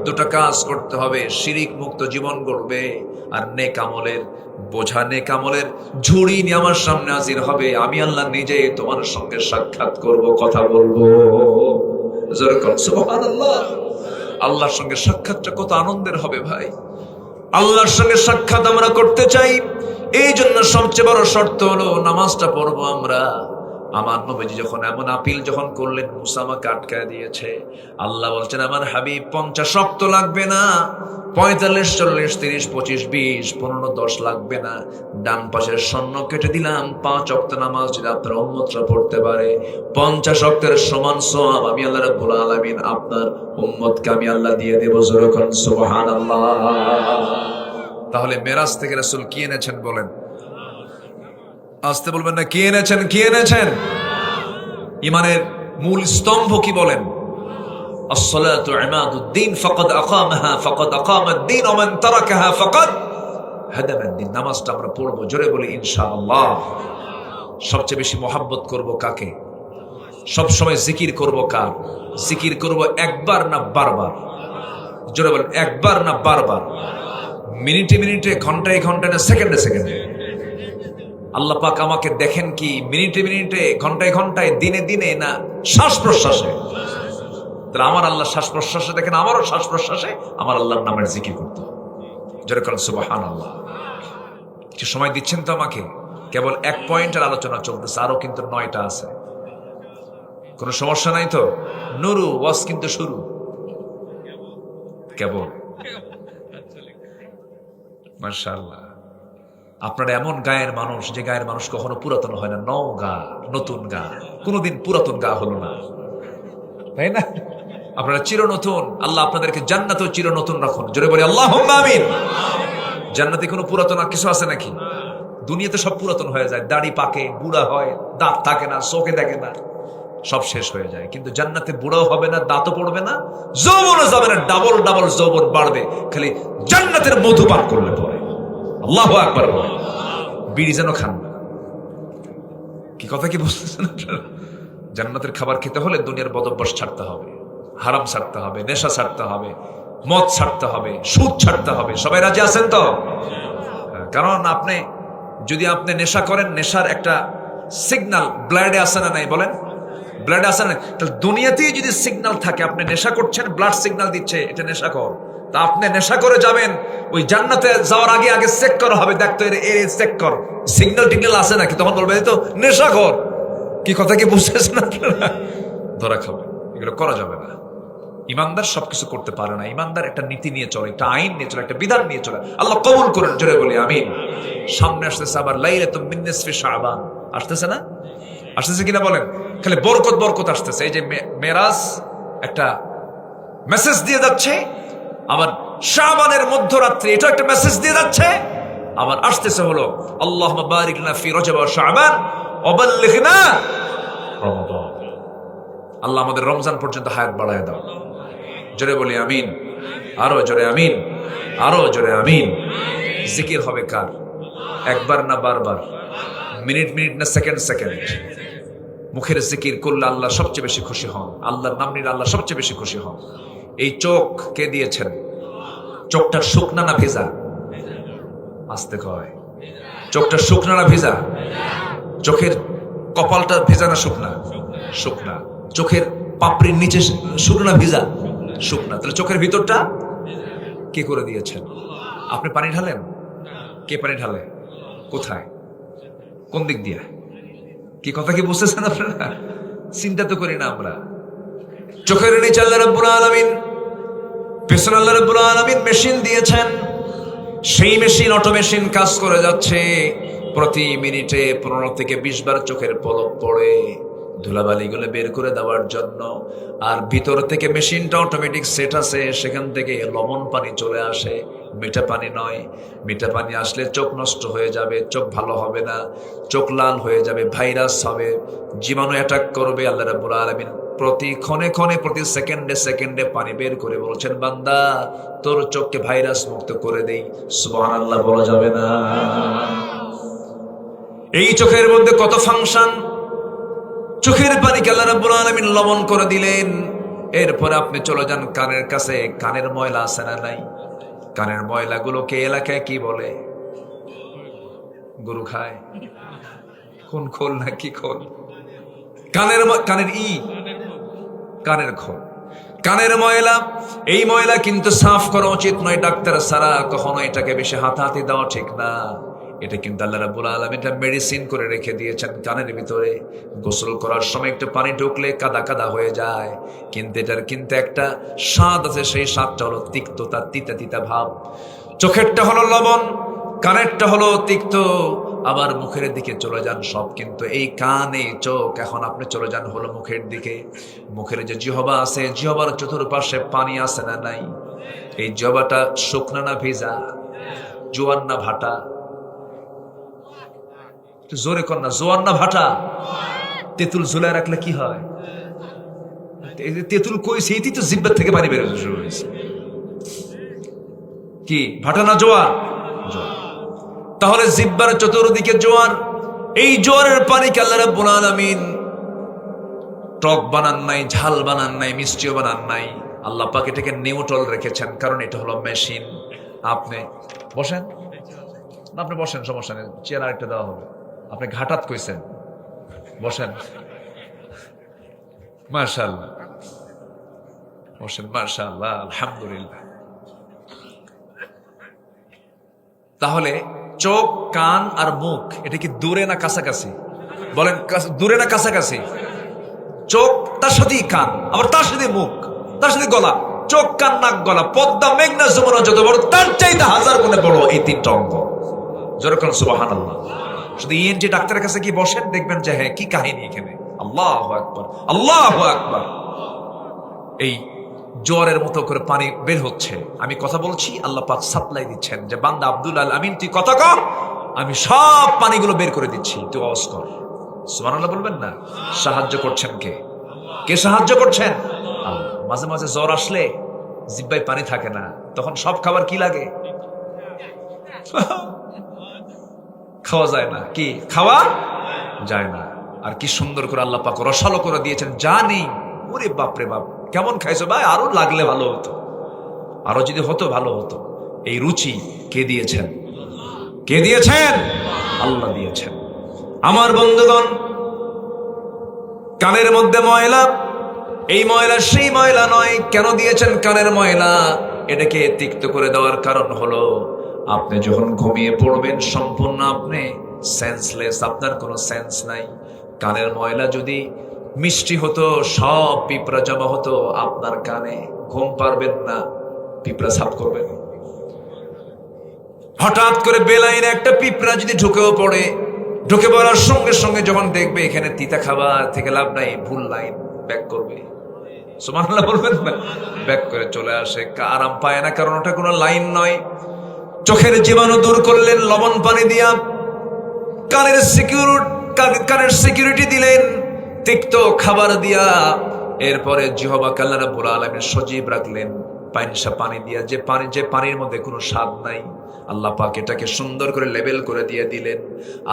দুটো কাজ করতে হবে। শিরিক মুক্ত জীবন গড়বে, আর নেক আমলের বোঝা, নেক আমলের ঝুড়ি নিয়ে আমার সামনে হাজির হবে। আমি আল্লাহ নিজে তোমার সঙ্গে সাক্ষাৎ করব, কথা বলবো। জোরে বলুন সুবহানাল্লাহ। আল্লাহর সঙ্গে সাক্ষাৎটা কত আনন্দের হবে ভাই। আল্লাহর সঙ্গে সাক্ষাৎ আমরা করতে চাই, এই জন্য সবচেয়ে বড় শর্ত হলো নামাজটা পড়বো আমরা। আমার নবীজি যখন এমন আপিল যখন করলেন, মুসা আমাকে আটকায় দিয়েছে। আল্লাহ বলছেন, আমার হাবিব 50 ওয়াক্ত লাগবে না, 45, 40, 30, 25, 20, 15, 10 লাগবে না। ডান পাশের স্বর্ণ কেটে দিলাম, 5 ওয়াক্ত নামাজ যদি আপনার উম্মতরা পড়তে পারে, 50 ওয়াক্তের সমান সওয়াব আমি আল্লাহ রাব্বুল আলামিন আপনার উম্মতকে আমি আল্লাহ দিয়ে দেব। জোরে বলুন সুবহানাল্লাহ। তাহলে মেরাজ থেকে রাসূল কি এনেছেন বলেন? আসতে বলবেন না, কি এনেছেন? কি এনেছেন? ইমানের মূল স্তম্ভ কি বলেন? আসসালাতু ইমাদুদ্দিন ফাকাদ আকামাহা ফাকাদ আকামাদ্দিন ওয়া মান তারাকাহা ফাকাদ হাদামাদ্দিন। নামাজটা আমরা পড়বো, জোরে বলি ইনশাআল্লাহ। সবচেয়ে বেশি মহব্বত করব কাকে? সব সময় জিকির করব কার? জিকির করব একবার না বারবার? জোরে বলেন, একবার না বারবার? মিনিটে মিনিটে, ঘন্টায় ঘন্টায়, না সেকেন্ডে সেকেন্ডে? আল্লাহ পাক আমাকে দেখেন কি মিনিটে মিনিটে, ঘন্টায় ঘন্টায়, দিনে দিনে, না শ্বাস প্রশ্বাসে? তাহলে আমার আল্লাহ শ্বাস প্রশ্বাসে দেখেন, আমারও শ্বাস প্রশ্বাসে আমার আল্লাহর নামের জিকির করতে হবে। জোরে বলেন সুবহানাল্লাহ। কিছু সময় দিচ্ছেন তো আমাকে? কেবল 1 পয়েন্টের আলোচনা চলতেছে, আরো কিন্তু 9টা আছে। কোনো সমস্যা নাই তো? নুরু ওয়াজ কিন্তু শুরু কেবল। মাশাআল্লাহ। আপনারা এমন গায়ের মানুষ, যে গায়ের মানুষ কখনো পুরাতন হয় না। নওগা, নতুন গা, কোনোদিন পুরাতন গা হলো না, তাই না? আপনারা চির নতুন। আল্লাহ আপনাদেরকে জান্নাতেও চির নতুন রাখুন। জোরে বলি আল্লাহুম্মা আমিন। জান্নাতে কোনো পুরাতন আর কিছু আছে নাকি? দুনিয়াতে সব পুরাতন হয়ে যায়, দাড়ি পাকে, বুড়া হয়, দাঁত থাকে না, চোখে দেখে না, সব শেষ হয়ে যায়। কিন্তু জান্নাতে বুড়াও হবে না, দাঁতও পড়বে না, যৌবনও যাবে না, ডাবল ডাবল যৌবন বাড়বে, খালি জান্নাতের মধু পান করলে পরে। আল্লাহু আকবার। বিড়ি যেন খান না। কি কথা কি বুঝতেছেন? জান্নাতের খাবার খেতে হলে দুনিয়ার বদভ্যাস ছাড়তে হবে, হারাম ছাড়তে হবে, নেশা ছাড়তে হবে, মদ ছাড়তে হবে, সুদ ছাড়তে হবে। সবাই রাজি আছেন তো? কারণ আপনি যদি আপনি নেশা করেন, নেশার একটা সিগন্যাল ব্লাডে আসে না নাই? বলেন, ব্লাডে আসে না? তাহলে দুনিয়াতেই যদি সিগন্যাল থাকে, আপনি নেশা করছেন, ব্লাড সিগন্যাল দিচ্ছে এটা নেশা কর, তা আপনি নেশা করে যাবেন, ওই জান্নাতে যাওয়ার আগে আগে চেক করা হবে, দেখতো এর চেক কর, সিগন্যাল টিগন্যাল আছে নাকি, তখন বলবে এই তো নেশা কর। কি কথা কি বুঝতেছেন আপনারা? ধরা খাবে, এগুলো করা যাবে না। ইমানদার সবকিছু করতে পারে না। ইমানদার একটা নীতি নিয়ে চলে, একটা আইন নিয়ে চলে, একটা বিধান নিয়ে চলে। আল্লাহ কবুল করেন, জোরে বলি আমিন। সামনে আসতেছে আবার লাইলাতুম মিন নিসফি শাবান, আসতেছে না? আসতেছে কিনা বলেন? খালি বরকত বরকত আসতেছে। এই যে মেরাজ একটা মেসেজ দিয়ে যাচ্ছে, আবার শাবানের মধ্যরাত্রি এটা একটা মেসেজ দিয়ে যাচ্ছে, আবার আসতেছে হলো আল্লাহুম্মা বারিক লানা ফি রজব ওয়া শাবান ওয়া বাল্লিগনা রমাদান। আল্লাহ আমাদের রমজান পর্যন্ত হায়াত বাড়ায় দাও। জোরে বলি আমিন। আরো জোরে আমিন, আরো জোরে আমিন। জিকির হবে কার? একবার না বারবার? মিনিট মিনিট না সেকেন্ড সেকেন্ড? মুখের জিকির করলে আল্লাহ সবচেয়ে বেশি খুশি হন, আল্লাহর নাম নিলে আল্লাহ সবচেয়ে বেশি খুশি হন। এই চোখ কে দিয়েছেন? চোখটা শুকনা না ভেজা? আসতে কয়, চোখটা শুকনা না ভেজা? চোখের কপালটা ভেজা না শুকনা? শুকনা। চোখের পাপড়ির নিচে শুকনা ভিজা? শুকনা। তাহলে চোখের ভিতরটা কে করে দিয়েছেন? আপনি পানি ঢালেন? কে পানি ঢালে? কোথায়? কোন দিক দিয়ে? কি কথা কি বুঝতেছেন আপনারা? চিন্তা তো করি না আমরা। চোখের নিচে আল্লাহ রাব্বুল আলামিন, পেছনে আল্লাহ রাব্বুল আলামিন মেশিন দিয়েছেন। সেই মেশিন, অটো মেশিন কাজ করে যাচ্ছে। প্রতি মিনিটে 15 থেকে 20 বার চোখের পলক পড়ে ধুলাবালিগুলো বের করে দেওয়ার জন্য। আর ভিতর থেকে মেশিনটা অটোমেটিক সেট আছে, সেখান থেকে লবণ পানি চলে আসে, মিঠা পানি নয়। মিঠা পানি আসলে চোখ নষ্ট হয়ে যাবে, চোখ ভালো হবে না, চোখ লাল হয়ে যাবে, ভাইরাস হবে, জীবাণু অ্যাটাক করবে। আল্লাহ রাব্বুল আলামিন প্রতি ক্ষণে ক্ষণে, প্রতি সেকেন্ডে সেকেন্ডে পানি বের করে বলছেন, বান্দা তোর চোখকে ভাইরাস মুক্ত করে দেই। সুবহানাল্লাহ বলা যাবে না? এই চোখের মধ্যে কত ফাংশন! চোখের পানিকে আল্লাহ রাব্বুল আলামিন লবণ করে দিলেন। এরপরে আপনি চলে যান কানের কাছে। কানের ময়লা আছে না নাই? কানের ময়লাগুলোকে এলাকায় কি বলে? গরু খায়? কোন খোল না কি খোল? কানের কানের খোল, কানের ময়লা। এই ময়লা কিন্তু সাফ করা উচিত নয় ডাক্তার ছাড়া। কখনো এটাকে বেশি হাতাহাতি দেওয়া ঠিক না। এটা কিন্তু আল্লাহ রাব্বুল আলামিন এটা মেডিসিন করে রেখে দিয়েছেন কানের ভিতরে। গোসল করার সময় একটু পানি ঢুকলে কাদা কাদা হয়ে যায়, কিন্তু এটার কিন্তু একটা স্বাদ আছে। সেই স্বাদটা হলো তিক্ততা, তিতা তিতা ভাব। চোখেরটা হলো লবণ, কানেরটা হলো তিক্ত। আবার মুখের দিকে চলে যান সব কিন্তু এই কান, এই চোখ। এখন আপনি চলে যান হলো মুখের দিকে। মুখের যে জিহ্বা আছে, জিহ্বার চতুর্পাশে পানি আছে না নাই? এই জিহ্বাটা শুকনা না ভিজা? জোয়ান না ভাটা? জোরে কর না, জোয়ান না ভাটা? তেঁতুল ঝুলায় রাখলে কি হয়? তেঁতুল কই? সেইটি তো জিহ্বার থেকে পানি বেরোতে শুরু হয়েছে। কি ভাটা না জোয়ার? তাহলে জিহ্বার চতুর্দিকে জোয়ার। এই জোয়ারের পানিকে আল্লাহ রাব্বুল আলামিন টক বানান নাই, ঝাল বানান নাই, মিষ্টিও বানান নাই। আল্লাহ পাক এটাকে নিউট্রাল রেখেছেন, কারণ এটা হলো মেশিন। আপনি বসেন না, আপনি বসেন, সমস্যা নেই, চেয়ার আরেকটা দেওয়া হবে। আপনি ঘাটাত কইছেন, বসেন। মাশাআল্লাহ, বসেন। মাশাআল্লাহ, আলহামদুলিল্লাহ। তাহলে চোখ, কান আর মুখ এটা কি দূরে না কাছাকাছি? বলেন, দূরে না কাছাকাছি? চোখ তার সাথেই কান, আবার তার সাথে মুখ, তার সাথে গলা। চোখ, কান, নাক, গলা, পদ্মা, মেঘনা, যমুনা যত বড়, তার চাইতে 1000 গুণে বড় এই 3টা অঙ্গ। যেরকম সুবহানাল্লাহ। শুধু ইএনটি ডাক্তারের কাছে কি বসেন, দেখবেন যে হ্যাঁ কি কাহিনী এখানে। আল্লাহু আকবার, আল্লাহু আকবার। এই জোয়ারের মতো করে পানি বের হচ্ছে। আমি কথা বলছি, আল্লাহ পাক সাপ্লাই দিচ্ছেন যে বান্দা আব্দুল আল আমিন তুই কথা কর, আমি সব পানিগুলো বের করে দিচ্ছি, তুই আওয়াজ কর। সুবহানাল্লাহ বলবেন না? সাহায্য করছেন কে? কে সাহায্য করছেন? আল্লাহ। মাঝে মাঝে জ্বর আসলে জিহ্বায় পানি থাকে না, তখন সব খাবার কি লাগে? খাওয়া যায় না। কি খাওয়া যায় না? আর কি সুন্দর করে আল্লাহ পাক রসালো করে দিয়েছেন, যা নেই। ওরে বাপরে বাপ, কেমন খাইছো ভাই? আরো লাগলে ভালো হতো, আরো যদি হতো ভালো হতো। এই রুচি কে দিয়েছেন? কে দিয়েছেন? আল্লাহ দিয়েছেন। আমার বন্ধুগণ, কানের মধ্যে ময়লা, এই ময়লা সেই ময়লা নয়। কেন দিয়েছেন কানের ময়লা? এটাকে তিক্ত করে দেওয়ার কারণ হলো আপনি যখন ঘুমিয়ে পড়বেন সম্পূর্ণ আপনি সেন্সলেস, আপনার কোনো সেন্স নাই। কানের ময়লা যদি মিষ্টি হতো, সব পিঁপড়া জমা হতো আপনার কানে, ঘুম পারবেন না, পিঁপড়া সাফ করবেন। হঠাৎ করে বেলাইনে একটা পিঁপড়া যদি ঢুকেও পড়ে, ঢুকে পড়ার সঙ্গে সঙ্গে যখন দেখবে এখানে তিতা খাবার থেকে লাভ নাই, ভুল লাইন, ব্যাক করবে। সুবহানাল্লাহ বলবেন না? ব্যাক করে চলে আসে, আরাম পায় না, কারণ ওটা কোনো লাইন নয়। চোখের জীবাণু দূর করলেন লবণ পানি দিয়া, কানের সিকিউরিটি দিলেন তিক্ত খাবার দিয়া। এরপরে জিহ্বাকে আল্লাহ রাব্বুল আলামিন সজীব রাখলেন পানিসা পানি দিয়া, যে পানির মধ্যে কোনো স্বাদ নাই। আল্লাহ পাক এটাকে সুন্দর করে লেবেল করে দিয়ে দিলেন।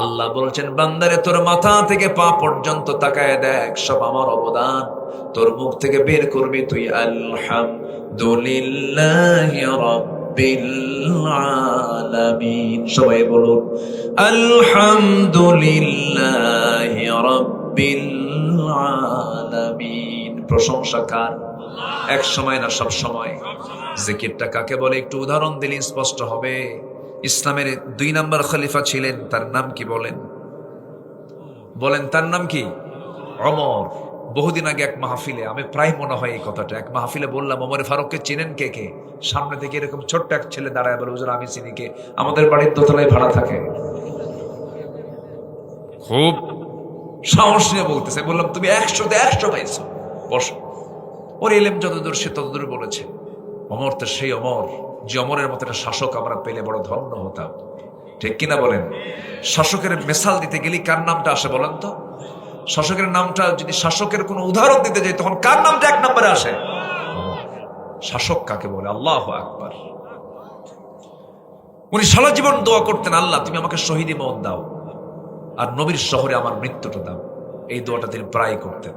আল্লাহ বলছেন, বান্দারে তোর মাথা থেকে পা পর্যন্ত তাকায় দেখ, সব আমার অবদান। তোর মুখ থেকে বের করবি তুই আলহামদুলিল্লাহি রাব্বিল রাব্বিল আলামিন। সবাই বলুন আলহামদুলিল্লাহি রাব্বিল আলামিন। প্রশংসা কার? এক সময় না সব সময়? জিকিরটা কাকে বলে একটু উদাহরণ দিলে স্পষ্ট হবে। ইসলামের 2 নম্বর খলিফা ছিলেন, তার নাম কি বলেন? বলেন তার নাম কি? ওমর। বহুদিন আগে এক মাহফিলে, আমি প্রায় মনে হয় এই কথাটা, এক মাহফিলে বললাম ওমর ফারুককে চিনেন কে কে? সামনে থেকে এরকম ছোট্ট এক ছেলে দাঁড়ায় বলে হুজুর আমি চিনি। কে? আমাদের বাড়ির দোতলায় ভাড়া থাকে। খুব সাহস নিয়ে বলতেছে। বললাম তুমি 100-তে 100 পাইছো, বসো। ওর এলেম যতদূর সে ততদূর বলেছে। ওমর তো সেই ওমর, যে ওমরের মতো একটা শাসক আমরা পেলে বড় ধন্য হতাম। ঠিক কিনা বলেন? শাসকের মেসাল দিতে গেলে কার নামটা আসে বলেন তো? শাসকের নামটা যদি শাসকের কোনো উদাহরণ দিতে যাই তখন কার নামটা 1 নম্বরে আসে? শাসক কাকে বলে? আল্লাহু আকবার। উনি সারা জীবন দোয়া করতেন, আল্লাহ তুমি আমাকে শহীদি মওত দাও আর নবীর শহরে আমার মৃত্যুটা দাও। এই দোয়াটা তিনি প্রায় করতেন।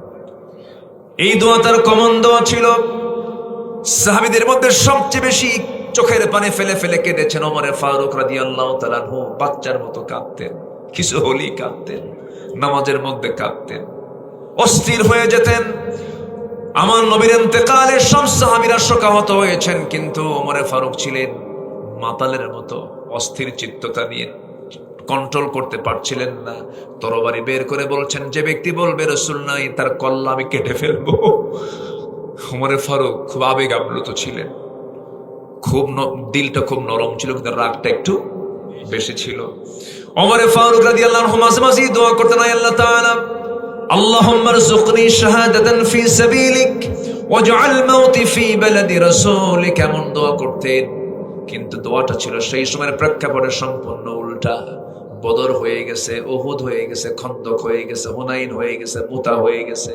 এই দোয়া তার কমন দোয়া ছিল। সাহাবীদের মধ্যে সবচেয়ে বেশি চোখের পানি ফেলে ফেলে কেঁদেছেন ওমর ফারুক রাদিয়াল্লাহু তাআলা আনহু। বাচ্চার মতো কাঁদতেন, কিছু হলেই কাঁদতেন, নামাজের মধ্যে কাঁদতেন, অস্থির হয়ে যেতেন। আমার নবীর ইন্তেকালে সব সাহাবীরা শোকাহত হয়েছেন, কিন্তু ওমর ফারুক ছিলেন মাতালের মতো অস্থির চিত্ততা নিয়ে, কন্ট্রোল করতে পারছিলেন না। তরবারি বের করে বলছেন, যে ব্যক্তি বলবে রাসূল নাই তার কল্লা আমি কেটে ফেলবো। ওমর ফারুক খুব আবেগ আপ্লুত ছিলেন, খুব দিলটা খুব নরম ছিল, কিন্তু রাগটা একটু বেশি ছিল। ওমর ফারুক রাদিয়াল্লাহু আনহু মাঝে মাঝে দোয়া করতেন, আল্লাহ তাআলা আল্লাহুম্মা রযুকনি শাহাদাতান ফি সাবিলিক ওয়াজআল মাউতি ফি বালাদি রাসূলিক। এমন দোয়া করতেন, কিন্তু দোয়াটা ছিল সেই সময়ের প্রেক্ষাপটে সম্পূর্ণ উল্টা। বদর হয়ে গেছে, উহুদ হয়ে গেছে, খন্দক হয়ে গেছে, হুনাইন হয়ে গেছে, মুতা হয়ে গেছে।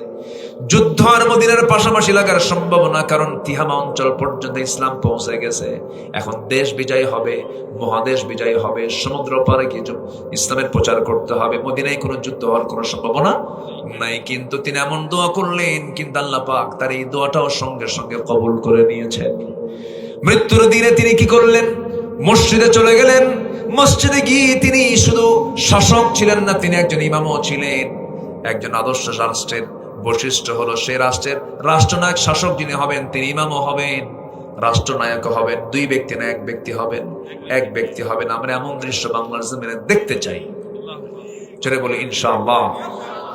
যুদ্ধ আর মদিনার পাশাপাশি লাগার সম্ভাবনা, কারণ তিহামা অঞ্চল পর্যন্ত ইসলাম পৌঁছে গেছে। এখন দেশ বিজয় হবে, মহাদেশ বিজয় হবে, সমুদ্র পারে গিয়ে ইসলামের প্রচার করতে হবে। মদিনায় কোনো যুদ্ধ হওয়ার কোনো সম্ভাবনা নাই। কিন্তু তিনি এমন দোয়া করলেন, কিন্তু আল্লাহ পাক তার এই দোয়াটাও সঙ্গে সঙ্গে কবুল করে নিয়েছেন। মৃত্যুর দিনে তিনি কি করলেন? মসজিদে চলে গেলেন। মসজিদে গিয়ে তিনি শুধু শাসক ছিলেন না, তিনি একজন ইমামও ছিলেন। একজন আদর্শ রাষ্ট্রের বৈশিষ্ট্য হলো সে রাষ্ট্রের রাষ্ট্রনায়ক শাসক যিনি হবেন তিনি ইমামও হবেন, রাষ্ট্রনায়ক হবেন। 2 ব্যক্তি না, 1 ব্যক্তি হবেন। 1 ব্যক্তি হবেন। আমরা এমন দৃশ্য বাংলার জমিনে দেখতে চাই। জোরে বলে ইনশাআল্লাহ,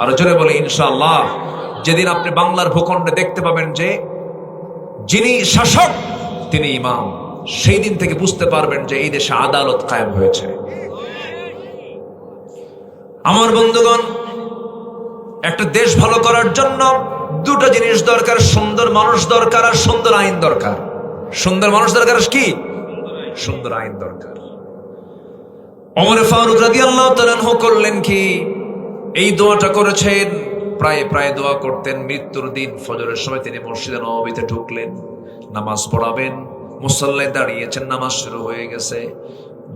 আর জোরে বলে ইনশাআল্লাহ। যেদিন আপনি বাংলার ভূখণ্ডে দেখতে পাবেন যে যিনি শাসক তিনি ইমাম, সেই দিন থেকে বুঝতে পারবেন যে এই দেশে আদালত কায়েম হয়েছে। আমার বন্ধুগণ, একটা দেশ ভালো করার জন্য 2টা জিনিস দরকার, সুন্দর মানুষ দরকার আর সুন্দর আইন দরকার। সুন্দর মানুষ দরকার, কি? সুন্দর আইন দরকার। ওমর ফারুক রাদিয়াল্লাহু তাআলা আনহু করলেন কি? এই দোয়াটা করেছেন, প্রায় দোয়া করতেন। মৃত্যুর দিন ফজরের সময় তিনি মসজিদে নববীতে ঢুকলেন, নামাজ পড়াবেন। মুসাল্লায় দাঁড়িয়েছেন, নামাজ শুরু হয়ে গেছে।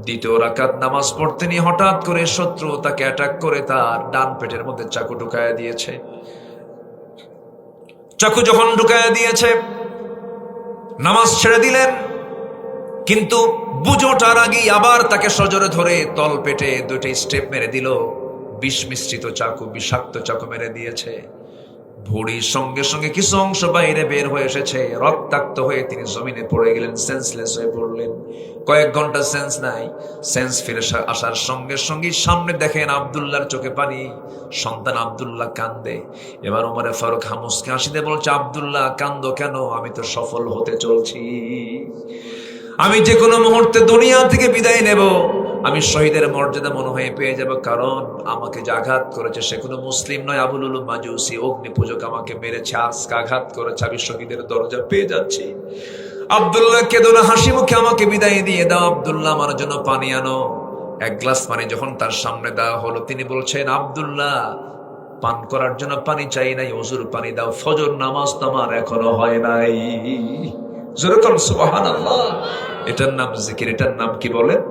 2য় রাকাত নামাজ পড়তেনি হঠাৎ করে শত্রু তাকে অ্যাটাক করে তার ডান পেটের মধ্যে চাকু ঢুকায়া দিয়েছে। চাকু যখন ঢুকায়া দিয়েছে, নামাজ ছেড়ে দিলেন, কিন্তু বুঝোটার আগেই আবার তাকে সজোরে ধরে তল পেটে 2টি স্টেপ মেরে দিল। বিষ মিশ্রিত চাকু, বিষাক্ত চাকু মেরে দিয়েছে। ভুঁড়ির সঙ্গে সঙ্গে কিছু অংশ বাইরে বের হয়ে এসেছে, রক্তাক্ত হয়ে তিনি জমিনে পড়ে গেলেন, সেন্সলেস হয়ে পড়লেন। কয়েক ঘন্টা সেন্স নাই। সেন্স ফিরে আসার সঙ্গে সঙ্গে সামনে দেখেন আব্দুল্লাহর চোখে পানি, সন্তান আব্দুল্লাহ কান্দে। এবার ওমর ফারুক হামুসকে হাসিতে বলছে, আব্দুল্লাহ কান্দো কেন? আমি তো সফল হতে চলছি, আমি যে কোনো মুহূর্তে দুনিয়া থেকে বিদায় নেব, আমি শহীদের মর্যাদা মনে হয়ে পেয়ে যাব, কারণ আমাকে যে আঘাত করেছে সে কোনো মুসলিম নয়, আবুল উলুম মাজুসি অগ্নি পূজক আমাকে মেরেছে, আজকে আঘাত করেছে, আমি শহীদের দরজা পেয়ে যাচ্ছি। আব্দুল্লাহ কেঁদো না, হাসি মুখে আমাকে বিদায় দিয়ে দাও। আব্দুল্লাহ আমার জন্য পানি আনো। 1 গ্লাস পানি যখন তার সামনে দেওয়া হলো, তিনি বলছেন, আব্দুল্লাহ পান করার জন্য পানি চাই নাই, ওযুর পানি দাও, ফজর নামাজ তোমার এখনো হয় নাই। জোরে বলুন সুবহানাল্লাহ। এটার নাম জিকির, এটার নাম কি বলেন?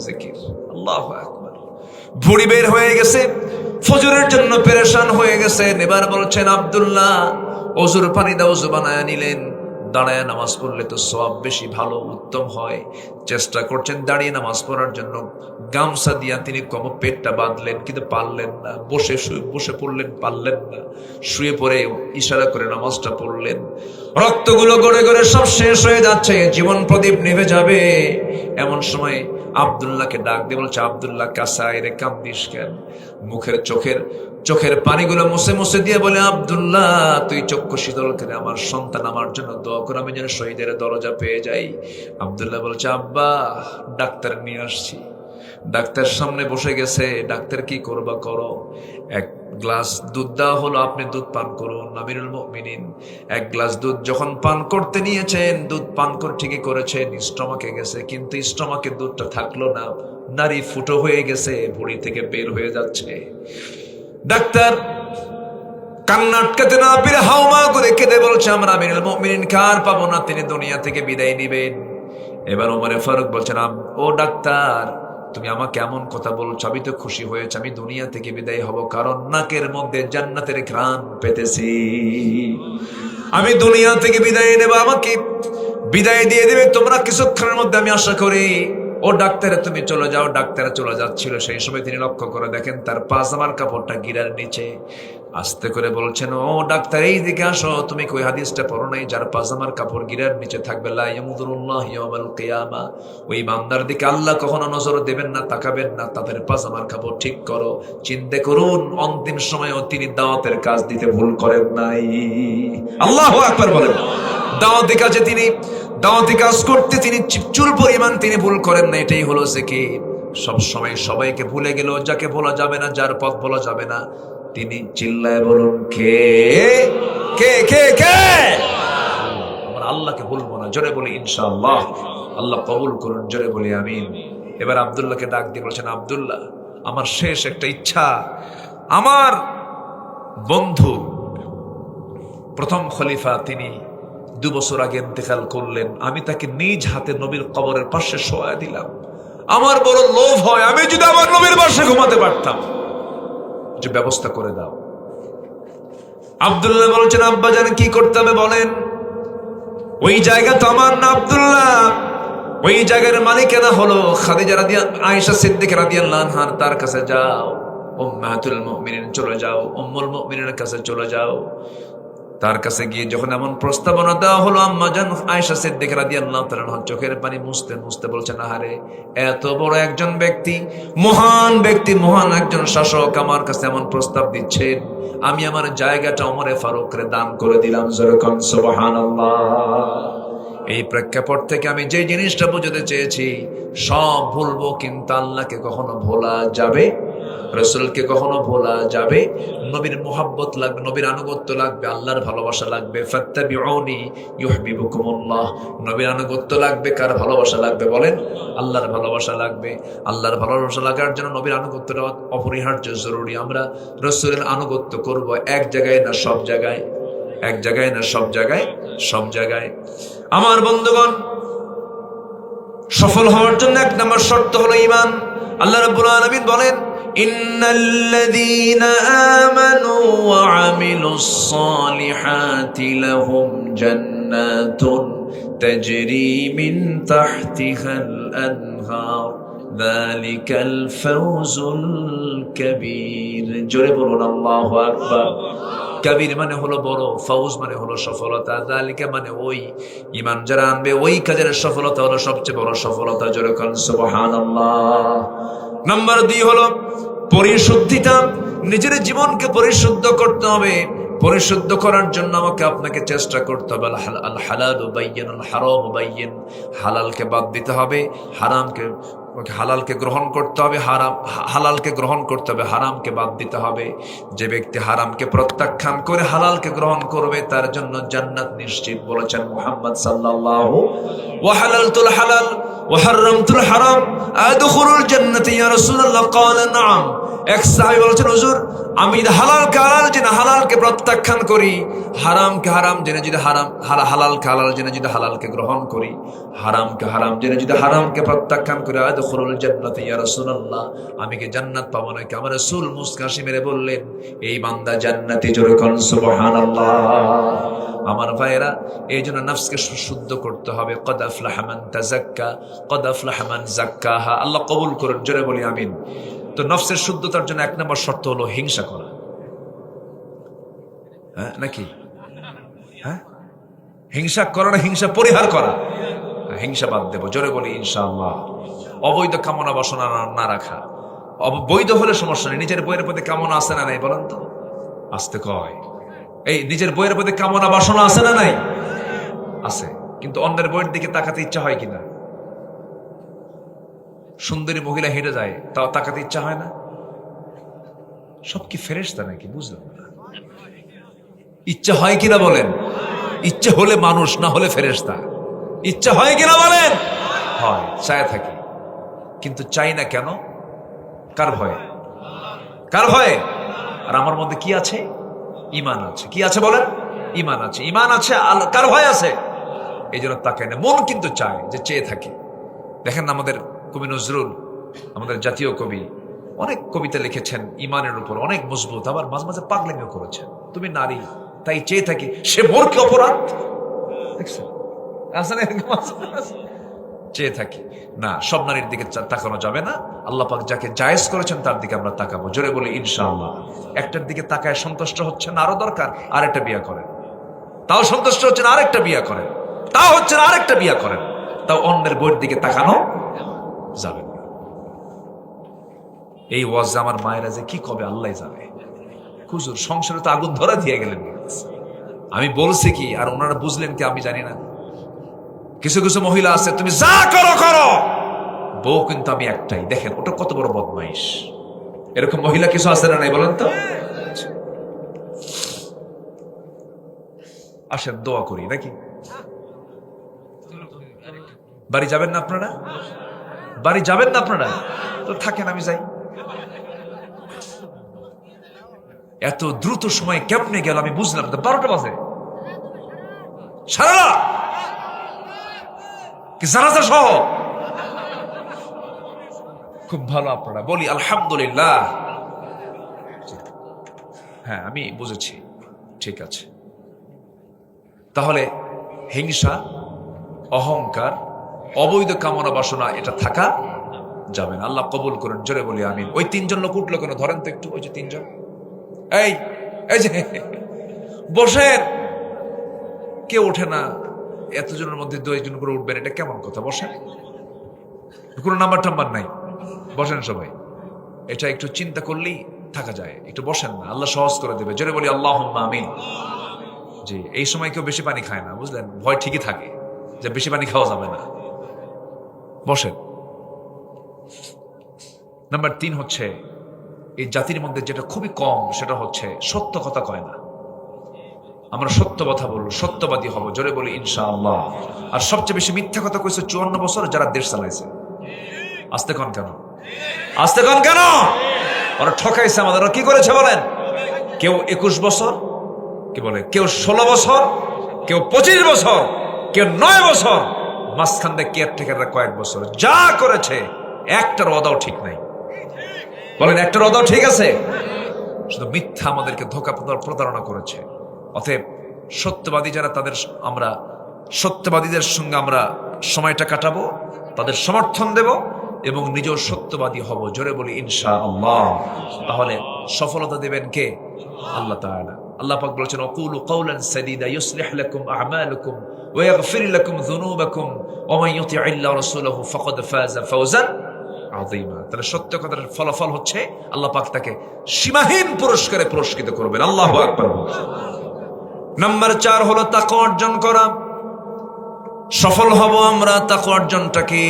জিকির। আল্লাহু আকবার। ভুঁড়ি বের হয়ে গেছে, ফজরের জন্য পেরেশান হয়ে গেছে। এবার বলছেন, আব্দুল্লাহ ওযুর পানি দাও। ওযু বানায় নিলেন, দাঁড়ায় নামাজ পড়লে তো সওয়াব বেশি ভালো উত্তম হয়। চেষ্টা করছেন দাঁড়িয়ে নামাজ পড়ার জন্য, গামছা দিয়া তিনি পেটটা বাঁধলেন, কিন্তু পারলেন না। বসে পড়লেন, পারলেন না। শুয়ে পড়ে ইশারা করে নামাজটা পড়লেন। রক্তগুলো গড়ে গড়ে সব শেষ হয়ে যাচ্ছে, জীবন প্রদীপ নিভে যাবে। এমন সময় আব্দুল্লাহকে ডাক দিয়ে বলছে, আব্দুল্লাহ কাসায় রে, কান্দিস কেন? চোখের পানিগুলো মুছে মুছে দিয়ে বলে, আব্দুল্লাহ তুই চক্ষু শীতল করে আমার সন্তান আমার জন্য দোয়া কর, আমি যেন শহীদের দরজা পেয়ে যাই। আব্দুল্লাহ বলছে, আব্বা ডাক্তার নিয়ে আসছি। ডাক্তার সামনে বসে গেছে। ডাক্তার কি করবা করো, এক গ্লাস দুধ দেওয়া হলো, আপনি দুধ পান করুন আমিরুল মুমিনিন। এক গ্লাস দুধ যখন পান করতে নিয়েছেন, দুধ পান করে ঠিকই করেছেন, স্টমাকে গেছে, কিন্তু স্টমাকে দুধটা থাকলো না, নারী ফুটো হয়ে গেছে, ভুঁড়ি থেকে বের হয়ে যাচ্ছে। ডাক্তার কান্না আটকাতে না পেরে হাউমা করে কেঁদে বলছে, আমরা আমিরুল মুমিনিন কার পাবো না, তিনি দুনিয়া থেকে বিদায় নিবেন। এবার ওমরে ফারুক বলছেন, ও ডাক্তার তুমি আমাকে এমন কথা বলছো, আমি তো খুশি হয়েছে, আমি দুনিয়া থেকে বিদায় হব, কারণ নাকের মধ্যে জান্নাতের ঘ্রাণ পেতেছি। আমি দুনিয়া থেকে বিদায় নেব, আমাকে বিদায় দিয়ে দেবে তোমরা কিছুক্ষণের মধ্যে, আমি আশা করি। ও ডাক্তারে তুমি চলে যাও। ডাক্তারে চলে যাচ্ছিল, সেই সময় তিনি লক্ষ্য করে দেখেন তার পাজামার কাপড়টা গিরার নিচে। আস্তে করে বলছেন, ও ডাক্তার এই দিকে আসো, তুমি কই হাদিসটা পড়ো নাই, যার পাজামার কাপড় গিরার নিচে থাকবে লা ইয়ামুদুরুল্লাহ ইয়াউমাল কিয়ামা, ওই বান্দার দিকে আল্লাহ কখনো নজর দেবেন না, তাকাবেন না। তাদের পাজামার কাপড় ঠিক করো। চিন্তা করুন, অন্তিম সময়েও তিনি দাওয়াতের কাজ দিতে ভুল করেন নাই। আল্লাহু আকবার বলেন। দাওয়াতি কাজ করতে তিনি চুল পরিমাণ তিনি ভুল করেন না। এটাই হলো যে কি, সব সময় সবাইকে ভুলে গেল, যাকে বলা যাবে না, যার পথ বলা যাবে না, তিনি চিল্লায় বলুন, কে কে কে কে? আমরা আল্লাহকে ভুলবো না, জোরে বলি ইনশাআল্লাহ। আল্লাহ কবুল করুন, জোরে বলি আমিন। এবার আব্দুল্লাহকে ডাক দিয়ে বলছেন, আব্দুল্লাহ আমার শেষ একটা ইচ্ছা, আমার বন্ধু প্রথম খলিফা তিনি 2 বছর আগে ইন্তেকাল করলেন, আমি তাকে নিজ হাতে নবীর কবরের পাশে শোয়া দিলাম। আমার বড় লোভ হয়, আমি যদি আমার নবীর পাশে ঘুমাতে পারতাম, যে ব্যবস্থা করে দাও। আব্দুল্লাহ বলছেন, আব্বা জান কি করতে হবে বলেন? ওই জায়গা তো আমার না আব্দুল্লাহ, ওই জায়গার মালিকেরা হলো খাদিজা আয়েশা সিদ্দিকা রাদিয়াল্লাহু আনহা, তার কাছে যাও। উম্মাহাতুল মুমিনিন চলে যাও, উম্মুল মুমিনিনের কাছে চলে যাও। তার কাছে গিয়ে যখন এমন প্রস্তাবনা দেওয়া হলো, আম্মা জান আয়েশা সিদ্দিকা রাদিয়াল্লাহু তাআলা চোখের পানি মুছতে মুছতে বলছেন, আহারে এত বড় একজন ব্যক্তি, মহান ব্যক্তি, মহান একজন শাসক আমার কাছে এমন প্রস্তাব দিচ্ছেন, আমি আমার জায়গাটা ওমরে ফারুককে দান করে দিলাম। যেরকম সুবহানাল্লাহ। এই প্রেক্ষাপট থেকে আমি যে জিনিসটা বুঝতে চেয়েছি, সব ভুলবো কিন্তু আল্লাহকে কখনো ভোলা যাবে, রাসূলকে কখনো ভোলা যাবে। নবীর মুহাব্বত লাগবে, নবীর আনুগত্য লাগবে, আল্লাহর ভালোবাসা লাগবে। ফাত্তাবিউনি ইউহিব্বুকুমুল্লাহ। নবীর আনুগত্য লাগবে, কার ভালোবাসা লাগবে বলেন? আল্লাহর ভালোবাসা লাগবে। আল্লাহর ভালোবাসা লাগার জন্য নবীর আনুগত্যটা অপরিহার্য, জরুরি। আমরা রাসূলের আনুগত্য করব এক জায়গায় না সব জায়গায়, এক জায়গায় না সব জায়গায়, সব জায়গায়। আমার বন্ধুগণ, সফল হওয়ার জন্য 1 নম্বর শর্ত হলো ঈমান। আল্লাহ রাব্বুল আলামিন বলেন, ইন্নাল্লাযীনা আমানু ওয়া আমিলুস সালিহাতি লাহুম জান্নাতুন তাজরি মিন তাহতিহাল আনহার যালিকাল ফাওজুল কাবীর। জোরে বলুন আল্লাহু আকবার। কাবীর মানে হলো বড়, ফাউজ মানে হলো সফলতা, যালিকা মানে ওই। ঈমান যারা আনবে ওই কাজের সফলতা হলো সবচেয়ে বড় সফলতা। জোরে বলুন সুবহানাল্লাহ। নাম্বার 2 হলো পরিশুদ্ধিতা। নিজের জীবনকে পরিশুদ্ধ করতে হবে। পরিশুদ্ধ করার জন্য আমাকে আপনাকে চেষ্টা করতে হবে। আল হালালু বাইয়িন আল হারামু বাইয়িন। হালালকে বাদ দিতে হবে, হালালকে গ্রহণ করতে হবে, হালালকে গ্রহণ করতে হবে, হারামকে বাদ দিতে হবে। যে ব্যক্তি হারামকে প্রত্যাখ্যান করে হালালকে গ্রহণ করবে, তার জন্য জান্নাত নিশ্চিত, বলেছেন মুহাম্মদ সাল্লাল্লাহু। ওয়া হালালতুল হালাল ওয়া হারামতুল হারাম আদখুলুল জান্নাতি ইয়া রাসূলুল্লাহ। ক্বালা নাআম। এক সাহাবী বলেছেন, হুজুর আমি হালালকে হালাল জেনে হালালকে প্রত্যাখ্যান করি, হারামকে হারাম জেনে যদি হালালকে হালাল জেনে যদি হালালকে গ্রহণ করি, হারামকে হারাম জেনে যদি হারামকে প্রত্যাখ্যান করি, আদখুলুল জান্নাতি ইয়া রাসূলুল্লাহ, আমি কি জান্নাত পাবো নাকি? আমার রাসূল মুস্কাশি মেরে বললেন, এই বান্দা জান্নাতি। জোরে বলুন সুবহানাল্লাহ। আমার ভাইয়েরা, এই জন্য নফসকে শুদ্ধ করতে হবে। কদ আফলাহা মান তাযাক্কা, কদ আফলাহা মান যাক্কাহা। আল্লাহ কবুল করুন, জোরে বলি আমিন। তো নফসের শুদ্ধতার জন্য এক নম্বর শর্ত হলো হিংসা করা। হ্যাঁ নাকি? হ্যাঁ, হিংসা করা না, হিংসা পরিহার করা। হিংসা বাদ দেবো, জোরে বলি ইনশাআল্লাহ। অবৈধ কামনা বাসনা না রাখা। বৈধ হলে সমস্যা নেই। নিজের বইয়ের প্রতি কামনা আছে না নাই বলেন তো? আসতে কয়, এই নিজের বইয়ের প্রতি কামনা বাসনা আছে না নাই? আছে। কিন্তু অন্যের বইয়ের দিকে তাকাতে ইচ্ছা হয় কিনা? সুন্দরী মহিলা হেঁটে যায়, তাও তাকাতে ইচ্ছা হয় না? সব কি ফেরেশতা নাকি? বুঝলাম না। ইচ্ছা হয় কিনা বলেন? ইচ্ছা হলে মানুষ, না হলে ফেরেশতা। ইচ্ছা হয় কিনা বলেন? হয়, চায় থাকি। কিন্তু চাই না কেন? কার ভয়ে? কার ভয়ে? আর আমার মধ্যে কি আছে? ঈমান আছে। কি আছে বলেন? ঈমান আছে। ঈমান আছে, কার ভয় আছে? এই জন্য তাকায় না। মন কিন্তু চায়, যে চেয়ে থাকে। দেখেন না, আমাদের কবি নজরুল, আমাদের জাতীয় কবি, অনেক কবিতা লিখেছেন ঈমানের উপর, অনেক মজবুত। আবার মাঝে মাঝে পাগলামিও করেছেন। তুমি নারী, তাই চেয়ে থাকি, সে মোর কি অপরাধ? দেখছেন? চেয়ে থাকি না, সব নারীর দিকে তাকানো যাবে না। আল্লাহ পাক যাকে জায়েজ করেছেন তার দিকে আমরা তাকাবো, জোরে বলি ইনশাআল্লাহ। একটার দিকে তাকায় সন্তুষ্ট হচ্ছে না, আরো দরকার আরেকটা বিয়ে করেন। তাও সন্তুষ্ট হচ্ছে না, আরেকটা বিয়ে করেন। তাও হচ্ছে না, আরেকটা বিয়ে করেন। তাও অন্যের বইয়ের দিকে তাকানো যাবে না। এই ওয়াজ আমার মায়েরা যে কি কবে আল্লাহ যাবে। হুজুর সংসারে তো আগুন ধরা দিয়ে গেলেন, আমি বলছি কি আর ওনারা বুঝলেন কি আমি জানি না। কিছু কিছু মহিলা আছে, তুমি যা করো করো, বউ কিন্তু আমি একটাই। দেখেন ওটা কত বড় বদমাইশ। এরকম মহিলা কিছু আছে না নাই বলেন তো? আসেন দোয়া করি নাকি? বাড়ি যাবেন না আপনারা? বাড়ি যাবেন না আপনারা? তো থাকেন, আমি যাই। এত দ্রুত সময় কেমনে গেল আমি বুঝলাম না। 12টা বাজে, সারা কি জানাজা সহ। খুব ভালো, আপনারা বলি আলহামদুলিল্লাহ। হ্যাঁ আমি বুঝেছি, ঠিক আছে। তাহলে হিংসা, অহংকার, অবৈধ কামনা বাসনা এটা থাকা যাবে না। আল্লাহ কবুল করেন, জোরে বলি আমিন। ওই 3জন লোক উঠলো কেন? ধরেন তো একটু, ওই যে 3জন, এই এই যে বসেন। কেউ ওঠে না, এতজনের মধ্যে 2জন করে উঠবেন, এটা কেমন কথা? বসেন, কোনো নাম্বার টাম্বার নাই, বসেন সবাই। এটা একটু চিন্তা করলেই থাকা যায়। একটু বসেন না, আল্লাহ সহজ করে দেবে, জোরে বলি আল্লাহুম্মা আমিন। জি, এই সময় কেউ বেশি পানি খায় না, বুঝলেন? ভয় ঠিকই থাকে যে বেশি পানি খাওয়া যাবে না। বসেন। নাম্বার 3 হচ্ছে, এই জাতির মধ্যে যেটা খুবই কম সেটা হচ্ছে সত্য কথা কয় না। আমরা সত্য কথা বলবো, সত্যবাদী হব, জোরে বলি ইনশাআল্লাহ। আর সবচেয়ে বেশি মিথ্যা কথা কইছে 54 বছর যারা দেশ চালাইছে। আস্তে কন কেন? আস্তে কন কেন? ওরা ঠকাইছে আমাদের। ওরা কি করেছে বলেন? কেউ 21 বছর, কি বলে, কেউ 16 বছর, কেউ 25 বছর, কেউ 9 বছর, মাঝখান দিয়ে কেয়ারটেকাররা কয়েক বছর। যা করেছে একটার ওয়াদাও ঠিক নাই। বলেন একটার ওয়াদাও ঠিক আছে? শুধু মিথ্যা আমাদেরকে ধোঁকা প্রতারণা করেছে। অতএব সত্যবাদী যারা, তাদের আমরা সত্যবাদীদের সঙ্গে আমরা সময়টা কাটাবো, তাদের সমর্থন দেব এবং নিজেও সত্যবাদী হব, জোরে বলি ইনশাআল্লাহ। তাহলে সফলতা দেবেন কে? আল্লাহ তাআলা। আল্লাহ পাক বলেছেন, ওয়াকুলু কাওলান সাদীদা ইউসলিহ লাকুম আ'মালাকুম ওয়া ইয়াগফির লাকুম যুনুবাকুম ওয়া মান ইউতি'ইল্লাহ ওয়া রাসূলাহু ফাকাদ ফাযা ফাওজান আযীমা। তাহলে সত্য কথার ফলাফল হচ্ছে আল্লাহ পাক তাকে সীমাহীন পুরস্কারে পুরস্কৃত করবেন। আল্লাহু আকবার। নাম্বার 4 হলো তাকওয়া অর্জন করা। সফল হব আমরা তাকওয়া অর্জনটাকে।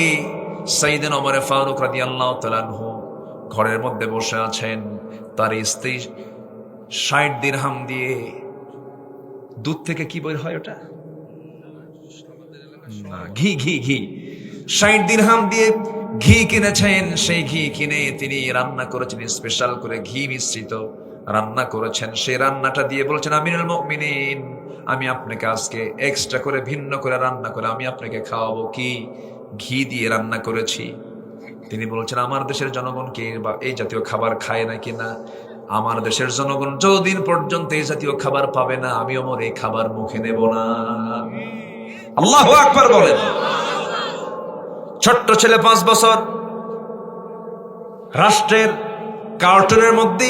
সাইয়েদনা ওমর ফারুক রাদিয়াল্লাহু তাআলা আনহু ঘরের মধ্যে বসে আছেন, তার স্ত্রী 60 দিরহাম দিয়ে, দুধ থেকে কি বের হয় ওটা? না, ঘি ঘি ঘি 60 দিরহাম দিয়ে ঘি কিনেছেন। সেই ঘি কিনে তিনি রান্না করেছেন, স্পেশাল করে ঘি মিশ্রিত রান্না করেছেন। সেই রান্নাটা দিয়ে বলছেন, আমিরুল মুমিনিন, আমি আপনাকে আজকে এক্সট্রা করে, ভিন্ন করে রান্না করে আমি আপনাকে খাওয়াবো। কি? ঘি দিয়ে রান্না করেছি। তিনি বলছেন, আমার দেশের জনগণ কি বা এই জাতীয় খাবার খায় নাকি না? আমার দেশের জনগণ যতদিন পর্যন্ত এই জাতীয় খাবার পাবে না, আমি ওমর এই খাবার মুখে নেব না। আল্লাহু আকবার বলেন। ছোট্ট ছেলে 5 বছর, রাষ্ট্রের কার্টুনের মধ্যে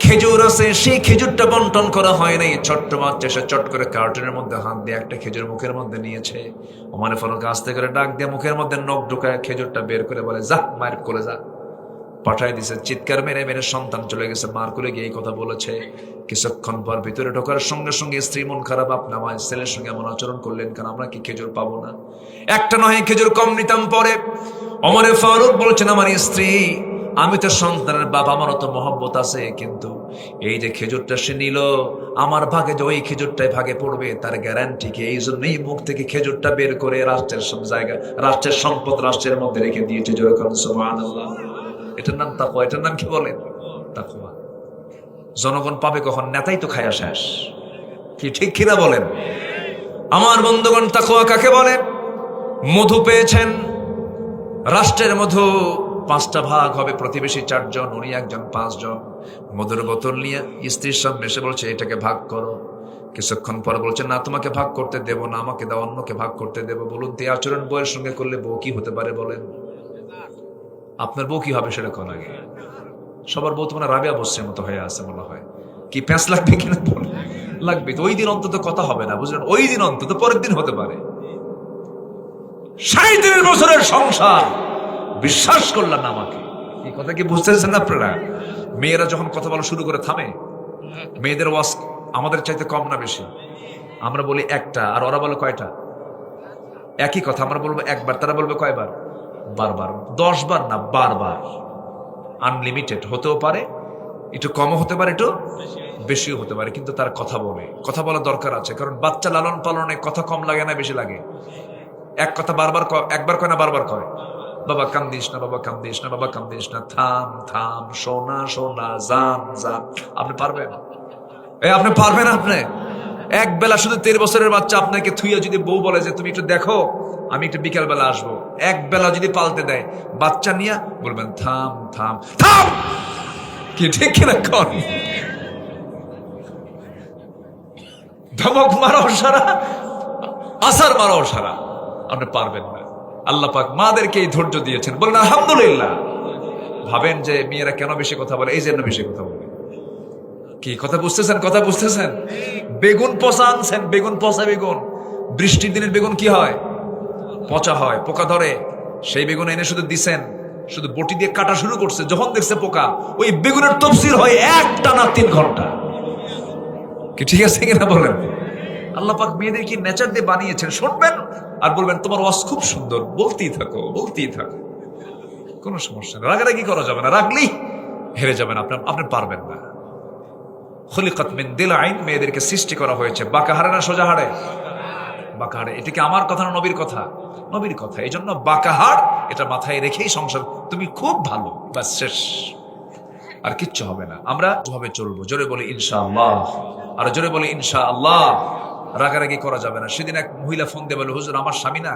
খেজুর আছে, সেই খেজুরটা বন্টন করা হয় নাই। ছোট্ট বাচ্চা সে চট করে কার্টুনের মধ্যে হাত দিয়ে একটা খেজুর মুখের মধ্যে নিয়েছে। ওমর ফারুক আস্তে করে ডাক দিয়ে মুখের মধ্যে নখ ঢুকায় খেজুরটা বের করে বলে, যা মায়ের কোলে যা। পাঠায় দিছে। চিৎকার মেরে মেরে সন্তান চলে গেছে, মার কোলে গিয়ে এই কথা বলেছে। কিছুক্ষণ পর ভিতরে ঢোকার সঙ্গে সঙ্গে স্ত্রী মন খারাপ, আপনি আমার ছেলের সঙ্গে এমন আচরণ করলেন কেন? আমরা কি খেজুর পাবো না? একটা নয় খেজুর কম নিতাম। পরে ওমর ফারুক বলছেন, আমার স্ত্রী, আমি তো সন্তানের বাবা, আমারও তো মহব্বত আছে, কিন্তু এই যে খেজুরটা সে নিল, আমার ভাগে যে ওই খেজুরটাই ভাগে পড়বে তার গ্যারান্টি কি? এই জন্যই মুখ থেকে খেজুরটা বের করে রাষ্ট্রের সব জায়গা, রাষ্ট্রের সম্পদ রাষ্ট্রের মধ্যে রেখে দিয়েছে। যেরকম সুবহানাল্লাহ। এটার নাম তাকওয়া। এটার নাম কি বলেন? তাকওয়া। জনগণ পাবে কখন? নেতাই তো খায়া শেষ। কি ঠিক কিনা বলেন? আমার বন্ধুগণ, তাকওয়া কাকে বলে? মধু পেয়েছেন, রাষ্ট্রের মধু 5টা ভাগ হবে, প্রতিবেশী 4 জন, উনি একজন 5 জন। মধুর বোতল নিয়ে স্ত্রীর সামনে এসে বলছে, এটাকে ভাগ করো। কিছুক্ষণ পর বলছে, না তোমাকে ভাগ করতে দেব না, আমাকে দাও, অন্যকে ভাগ করতে দেব। বলুন তো এই আচরণ বউয়ের সঙ্গে করলে বউ কি হতে পারে বলেন? আপনার বউ কি হবে সেটা কোন আগে? সবার বউ তোমার রাবিয়া বসছে মতো হয়ে আছে মনে হয়। কি প্যাঁচ লাগবে কিনা? লাগবে তো। ওই দিন অন্তত কথা হবে না, বুঝলেন? ওই দিন অন্তত, পরের দিন হতে পারে। 37 বছরের সংসার, বিশ্বাস করলেন না আমাকে। এই কথা কি বুঝতেছেন আপনারা? মেয়েরা যখন কথা বলা শুরু করে থামে। মেয়েদের ওয়াজ আমাদের চাইতে কম না বেশি? আমরা বলি একটা, আর ওরা বলে কয়টা? একই কথা আমরা বলবো একবার, তারা বলবে কয়বার? বারবার। 10 বার না, বারবার। আনলিমিটেড হতেও পারে, একটু কমও হতে পারে, একটু বেশিও হতে পারে, কিন্তু তার কথা বলে। কথা বলা দরকার আছে, কারণ বাচ্চা লালন পালনে কথা কম লাগে না বেশি লাগে? এক কথা বারবার একবার কয় না বারবার কয়? বাবা কান্দিস না, বাবা কান্দিস না, বাবা কান্দিস না, থাম থাম, সোনা সোনা, জান জান। আপনি পারবেন? আপনি পারবেন? আপনি এক বেলা শুধু 13 বছরের বাচ্চা আপনাকে থুইয়া যদি বউ বলে যে তুমি একটু দেখো, আমি একটু বিকেল বেলা আসবো, এক বেলা যদি পাল্টে দেয়, বাচ্চা নিয়ে বলবেন থাম থাম থাম। কি ঠিক কিনা? কন ধমক মারাও সারা, আসার মারাও সারা, আপনি পারবেন না। আল্লাহ পাক মাদেরকে এই ধৈর্য দিয়েছেন, বলেন আলহামদুলিল্লাহ। ভাবেন যে মেয়েরা কেন বেশি কথা বলে? এই জন্য বেশি কথা বলে। কি কথা বুঝতেছেন? কথা বুঝতেছেন? বেগুন পচা আনছেন, বেগুন পচা বেগুন। বৃষ্টির দিনের বেগুন কি হয়? পচা হয়, পোকা ধরে। সেই বেগুন এনে শুধু দিছেন, শুধু বটি দিয়ে কাটা শুরু করছে, যখন দেখছে পোকা, ওই বেগুনের তফসির হয় একটানা 3 ঘন্টা। কি ঠিক আছে কিনা বলেন? আল্লাহ পাক মেয়েদের কি নেচার দিয়ে বানিয়েছেন, শুনবেন আর বলবেন তোমার ওয়াজ খুব সুন্দর, বলতেই থাকো বলতেই থাকো, কোনো সমস্যা নেই। রাগারাগি করা যাবে না, রাগলেই হেরে যাবেন, আপনি পারবেন না। খুলিকাত মিন দিলআইন, মেয়েদেরকে সৃষ্টি করা হয়েছে বাঁকা হাড়ে না সোজা হাড়ে? বাঁকা হাড়ে। এটা কি আমার কথা না নবীর কথা? নবীর কথা। এই জন্য বাঁকা হাড় এটা মাথায় রেখেই সংসার, তুমি খুব ভালো, ব্যাস শেষ, আর কিচ্ছু হবে না। আমরা ভাবে চলবো। জোরে বলি ইনশাআল্লাহ, আর জোরে বলি ইনশাআল্লাহ। রাগারাগি করা যাবে না। সেদিন এক মহিলা ফোন দিয়ে বলে, হুজুর আমার স্বামী না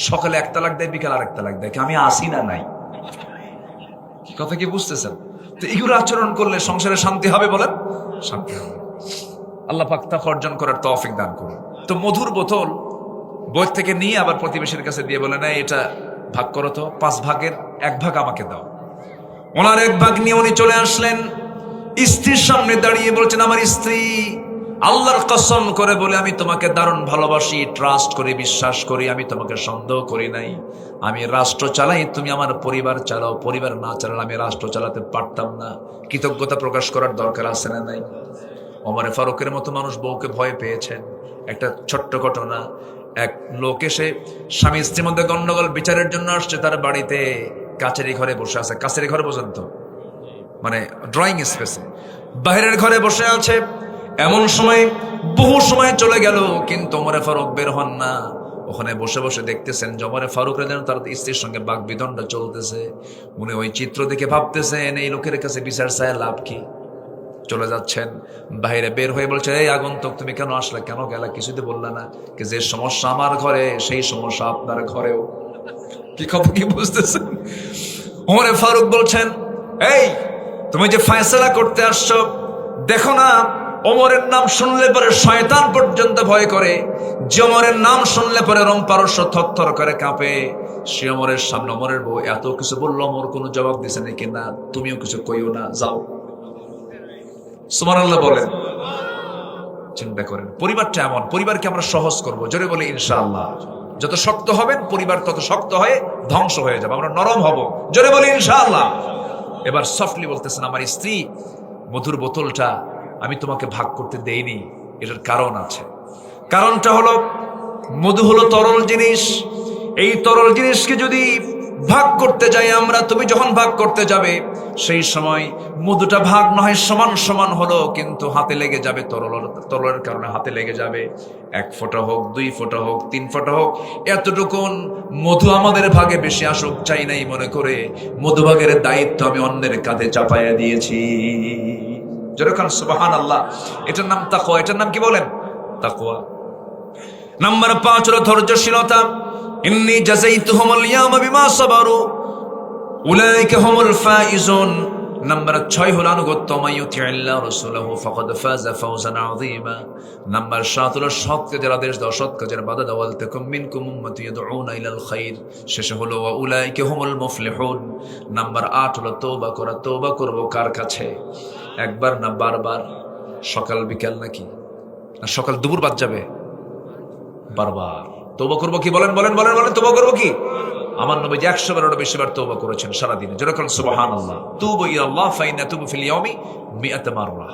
সকালে 1 তালাক দেয়, বিকাল আর 1 তালাক দেয়, আমি আসি না নাই। কথা কি বুঝতেছেন? তো এগুলো আচরণ করলে সংসারে শান্তি হবে? বলেন শান্তি হবে। আল্লাহ পাক তাকওয়া অর্জন করার তৌফিক দান করুন। তো মধুর বোতল বই থেকে নিয়ে আবার প্রতিবেশীর কাছে দিয়ে বলে, না এটা ভাগ করো তো, 5 ভাগের 1 ভাগ আমাকে দাও। ওনার 1 ভাগ নিয়ে উনি চলে আসলেন, স্ত্রীর সামনে দাঁড়িয়ে বলছেন, আমার স্ত্রী, আল্লাহর কসম করে বলে আমি তোমাকে দারুণ ভালোবাসি, ট্রাস্ট করি, বিশ্বাস করি, আমি তোমাকে সন্দেহ করি নাই। আমি রাষ্ট্র চালাই, তুমি আমার পরিবার চালাও, পরিবার না চালালে আমি রাষ্ট্র চালাতে পারতাম না। কৃতজ্ঞতা প্রকাশ করার দরকার আছে না নাই? ওমর ফারুকের মতো মানুষ বউকে ভয় পেয়েছেন। একটা ছোট্ট ঘটনা, এক লোক এসে স্বামী স্ত্রীর মধ্যে গন্ডগোল বিচারের জন্য আসছে, তার বাড়িতে কাছের ঘরে বসে আছে। কাছের ঘরে পর্যন্ত মানে ড্রয়িং স্পেসে, বাইরের ঘরে বসে আছে। এমন সময় বহু সময় চলে গেল, কিন্তু ওমর ফারুক বের হন না। ওখানে বসে বসে দেখতেছেন যে ওমর ফারুক যেন তার স্ত্রীর সঙ্গে বাকবিতণ্ডা চলতেছে। উনি ওই চিত্র দেখে ভাবতেছেন, এই লোকের কাছে বিচার চায় লাভ কি? চলে যাচ্ছেন, বাইরে বের হয়ে বলছে, এই আগন্তুক তুমি কেন আসলে, কেন গেলা, কিছুতে বললা না? কি যে সমস্যা আমার ঘরে সেই সমস্যা আপনার ঘরেও। কি খবর কি বুঝতেছেন? ওমর ফারুক বলছেন, এই তুমি যে ফয়সালা করতে আসছো, দেখো না ওমরের নাম শুনলে পরে শয়তান পর্যন্ত ভয় করে, যে ওমরের নাম শুনলে পরে রং পারস্য থরথর করে কাঁপে, সে ওমরের সামনে ওমরের বউ এত কিছু বললো, ওমর কোনো জবাব দিছে নাকি না, তুমিও কিছু কইও না, যাও। সুবহানাল্লাহ বলেন। চিন্তা করেন, পরিবারটা এমন, পরিবারকে আমরা সহজ করব, জোরে বলি ইনশাআল্লাহ। যত শক্ত হবেন পরিবার তত শক্ত হয়ে ধ্বংস হয়ে যাবে, আমরা নরম হব, জোরে বলি ইনশাআল্লাহ। এবার সফটলি বলতেছেন, আমার স্ত্রী মধুর বোতলটা আমি তোমাকে ভাগ করতে দেইনি, এটার কারণ আছে। কারণটা হলো মধু হলো তরল জিনিস, এই তরল জিনিসকে যদি ভাগ করতে যাই আমরা, তুমি যখন ভাগ করতে যাবে সেই সময় মধুটা ভাগ নয় সমান সমান হলো, কিন্তু হাতে লেগে যাবে, তরলের কারণে হাতে লেগে যাবে। 1 ফোঁটা হোক, 2 ফোঁটা হোক, 3 ফোঁটা হোক, এতটুকুন মধু আমাদের ভাগে বেশি আসুক চাই নাই মনে করে মধুভাগের দায়িত্ব আমি অন্যের কাঁধে চাপাইয়া দিয়েছি। যেরকম সুবহানাল্লাহ। এটার নাম তাকওয়া। এটার নাম কি বলেন? তাকওয়া। নাম্বার 5 হলো ধৈর্যশীলতা। ইন্নী জাযাইতুহুমুল ইয়াওমা বিমা সাবারু উলাইকা হুমুল ফাইজুন। নাম্বার 6 হলো আনুগত্য। মাইয়ুতিল্লাহ রাসূলুহু ফাকাদ ফাযা ফাওজান আযীমা। নাম্বার 7 হলো সৎ কাজের আদেশ দাও, সৎ কাজের বাধা দাও। আলতাকুম মিনকুম উম্মাতুন ইয়াদউনা ইলাল খাইর। শেষে হলো ওয়া উলাইকা হুমুল মুফলিহুন। নাম্বার 8 হলো তওবা করা। তওবা করব কার কাছে? একবার না বারবার? সকাল বিকাল নাকি? না সকাল দুপুর বাদ যাবে? বারবার তওবা করব কি? বলেন বলেন বলেন বলেন, তওবা করব কি? আমার নবী 100 বারেরও বেশি বার তওবা করেছেন সারা দিনে। যেরকম সুবহানাল্লাহ। তুবু ইলাল্লাহ ফাইন্না তুবু ফিল ইয়াউমি 100 মাররা।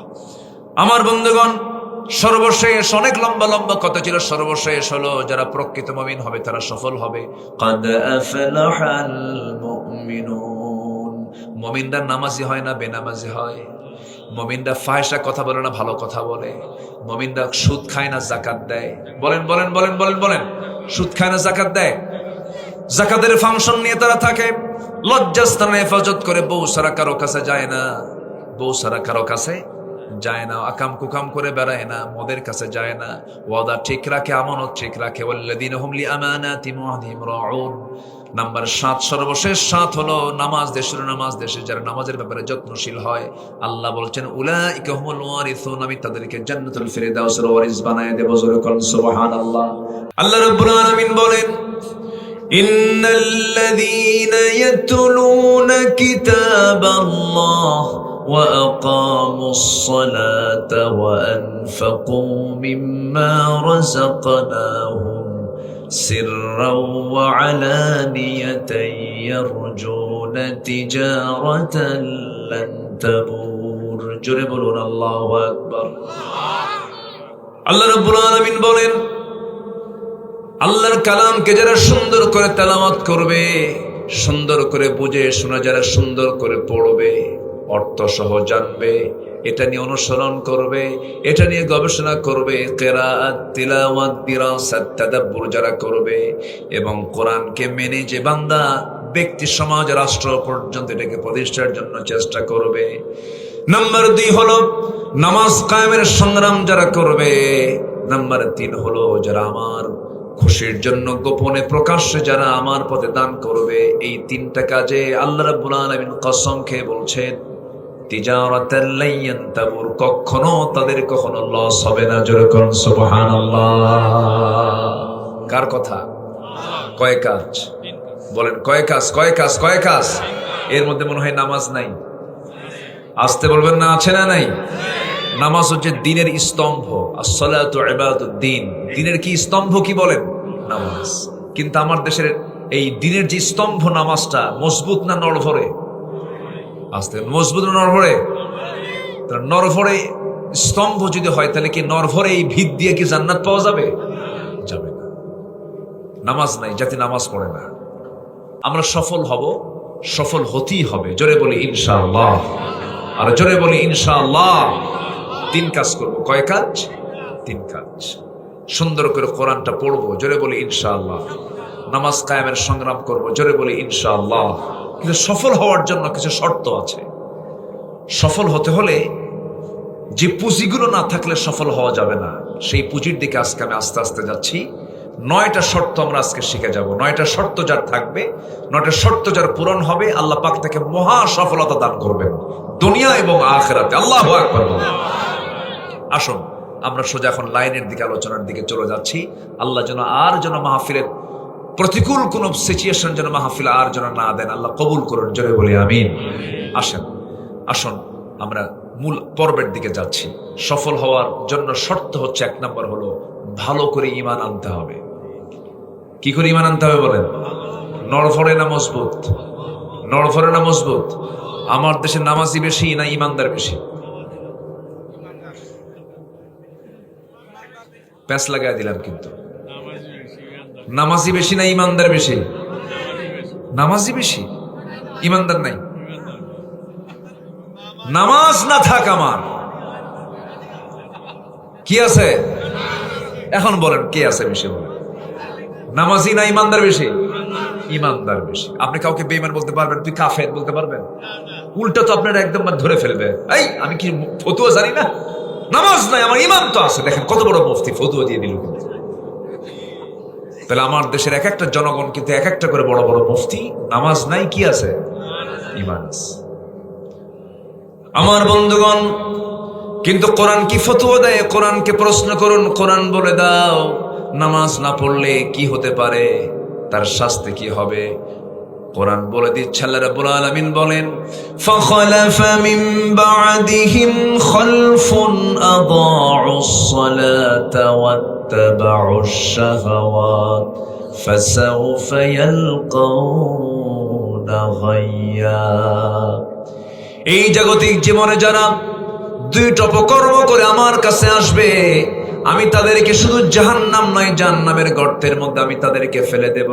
আমার বন্ধুগণ, সর্বশেষ অনেক লম্বা লম্বা কথা ছিল, সর্বশেষ হলো যারা প্রকৃত মুমিন হবে তারা সফল হবে। কাদ আফলাহাল মুমিনুন। মুমিনরা নামাজি হয় না বেনামাজি হয়? মুমিনরা ফাহিশা কথা বলে না ভালো কথা বলে? মুমিনরা সুদ খায় না যাকাত দেয়? বলেন বলেন বলেন বলেন বলেন। সুদ খায় না যাকাত দেয়? যাকাতের ফাংশন নিয়ে তারা থাকে, লজ্জাস্থানে হেফাজত করে, বউ সারা কারো কাছে যায় না, বউ সারা কারো কাছে যায় না, আকাম কুকাম করে বেড়ায় না, মদের কাছে যায় না, ওয়াদা ঠিক রাখে, আমানত ঠিক রাখে। ওয়াল্লাযীনা হুম লিআমানাতিহিম ওয়া আহদিহিম রাউন। নাম্বার 7, সর্বশেষ 7 হলো নামাজ দেশের, নামাজ দেশে যারা নামাজের ব্যাপারে যত্নশীল হয়, আল্লাহ বলছেন উলাইকা হুমুল ওয়ারিসুন, আমি তাদেরকে জান্নাতুল ফিরদাউসের ওয়ারিস বানায় দেব। জোরে বলেন সুবহানাল্লাহ। আল্লাহ রাব্বুল আলামিন বলেন, ইন্নাল্লাযীনা ইয়াতলুনা কিতাবাল্লাহ ওয়া আকামুস সালাতা ওয়া আনফাকু মিম্মা রাযাকনাহুম সিররাও ওয়া আলানিয়াতান ইয়ারজুনা তিজারাতান লান তাবুর। জোরে বলুন আল্লাহু আকবার। আল্লাহ রাব্বুল আলামিন বলেন, আল্লাহর কালামকে যারা সুন্দর করে তেলাওয়াত করবে, সুন্দর করে বুঝে শোনা, যারা সুন্দর করে পড়বে, অর্থ সহ জানবে, এটা নিয়ে অনুসরণ করবে, এটা নিয়ে গবেষণা করবে, কিরাআত, তিলাওয়াত, দিরাসাত, তাদাব্বুর যারা করবে, এবং কোরআনকে মেনে যে বান্দা ব্যক্তি সমাজ রাষ্ট্র পর্যন্ত এটাকে প্রতিষ্ঠার জন্য চেষ্টা করবে। নাম্বার 2 হলো নামাজ কায়েমের সংগ্রাম যারা করবে। নাম্বার 3 হলো যারা আমার খুশির জন্য গোপনে প্রকাশ্যে যারা আমার পথে দান করবে। এই 3টা কাজে আল্লাহ রাব্বুল আলামিন কসম খেয়ে বলছেন, তিজারাতান লান ইয়ানতাবুর, কখনো তাদের কখনো লস হবে না। যেরকম সুবহানাল্লাহ। কার কথা? কয় কাজ? বলেন কয় কাজ? কয় কাজ? কয় কাজ? এর মধ্যে মনে হয় নামাজ নাই। আসতে বলবেন না, আছে না নাই? নামাজ হচ্ছে দ্বীনের স্তম্ভ। আসসালাতু ইবাদুদ্দিন। দ্বীনের কি স্তম্ভ? কি বলেন? নামাজ। কিন্তু আমার দেশের এই দ্বীনের যে স্তম্ভ নামাজটা মজবুত না নড়ভরে? আসতে মজবুত না নড়ভরে? নড়ভরে স্তম্ভ যদি হয় তাহলে কি নড়ভরে এই ভিত দিয়ে কি জান্নাত পাওয়া যাবে? যাবে না। নামাজ নাই, জাতি নামাজ পড়ে না। আমরা সফল হব, সফল হতেই হবে। জোরে বলি ইনশাআল্লাহ। আর জোরে বলি ইনশাআল্লাহ। 3 কাজ করব। কয় কাজ? 3 কাজ। সুন্দর করে কোরআনটা পড়বো, জোরে বলি ইনশাআল্লাহ। নামাজ কায়েমের সংগ্রাম করব, জোরে বলি ইনশাআল্লাহ। কিন্তু সফল হওয়ার জন্য কিছু শর্ত আছে। সফল হতে হলে যে পুঁজিগুলো না থাকলে সফল হওয়া যাবে না, সেই পুঁজির দিকে আজকে আমি আস্তে আস্তে যাচ্ছি। 9টা শর্ত আমরা আজকে শিখে যাব। 9টা শর্ত যার থাকবে, 9টা শর্ত যার পূরণ হবে, আল্লাহ পাক তাকে মহা সফলতা দান করবেন দুনিয়া এবং আখিরাতে। আল্লাহু আকবার। আসুন আমরা সোজা এখন লাইনের দিকে, আলোচনার দিকে চলে যাচ্ছি। আল্লাহ যেন মাহফিলের প্রতিকূল কোন সিচুয়েশন যেন মাহফিল আর যেন না দেন, আল্লাহ কবুল করুন, জোরে বলি আমিন। আসুন আমরা মূল পর্বের দিকে যাচ্ছি। সফল হওয়ার জন্য শর্ত হচ্ছে, 1 নম্বর হলো ভালো করে ঈমান আনতে হবে। কি করে ঈমান আনতে হবে বলেন? নড়ফড়ে না মজবুত? নড়ফড়ে না মজবুত? আমার দেশে নামাজি বেশি না ঈমানদার বেশি? প্যাঁচ লাগাই দিলাম কিন্তু। নামাজি বেশি না ঈমানদার বেশি? নামাজি বেশি, ঈমানদার নাই। নামাজ না থাক আমার কি আছে? এখন বলেন কে আছে বেশি? বলেন নামাজি না ঈমানদার বেশি? ঈমানদার বেশি। আপনি কাউকে বেঈমান বলতে পারবেন? তুই কাফের বলতে পারবেন? উল্টা তো আপনারা একদম ধরে ফেলবে। এই আমি কি ফতুয়া জানি না? নামাজ নাই, আমার ঈমান তো আছে। দেখেন কত বড় মুফতি ফতুয়া দিয়ে দিল। তাহলে আমার দেশের এক একটা জনগণ কিন্তু এক একটা করে বড় বড় মুফতি, নামাজ নাই, কি আছে? ঈমান আছে। আমার বন্ধুগণ, কিন্তু কোরআন কি ফতোয়া দেয়? কোরআনকে প্রশ্ন করুন, কোরআন বলে দাও নামাজ না পড়লে কি হতে পারে, তার শাস্তি কি হবে। কোরআন বলে দিচ্ছে, আল্লাহ রাব্বুল আলামিন বলেন, ফাখালাফা মিন বা'দিহিম খালফুন আদাউস সালাতা ওয়াত্তাবাউশ শাহাওয়াত ফাসাউফা ইয়ালকাউনা গায়্যা। এই জাগতিক জীবনে যারা 2টা অপকর্ম করে আমার কাছে আসবে, আমি তাদেরকে শুধু জাহান্নাম নয়, জাহান্নামের গর্তের মধ্যে আমি তাদেরকে ফেলে দেব।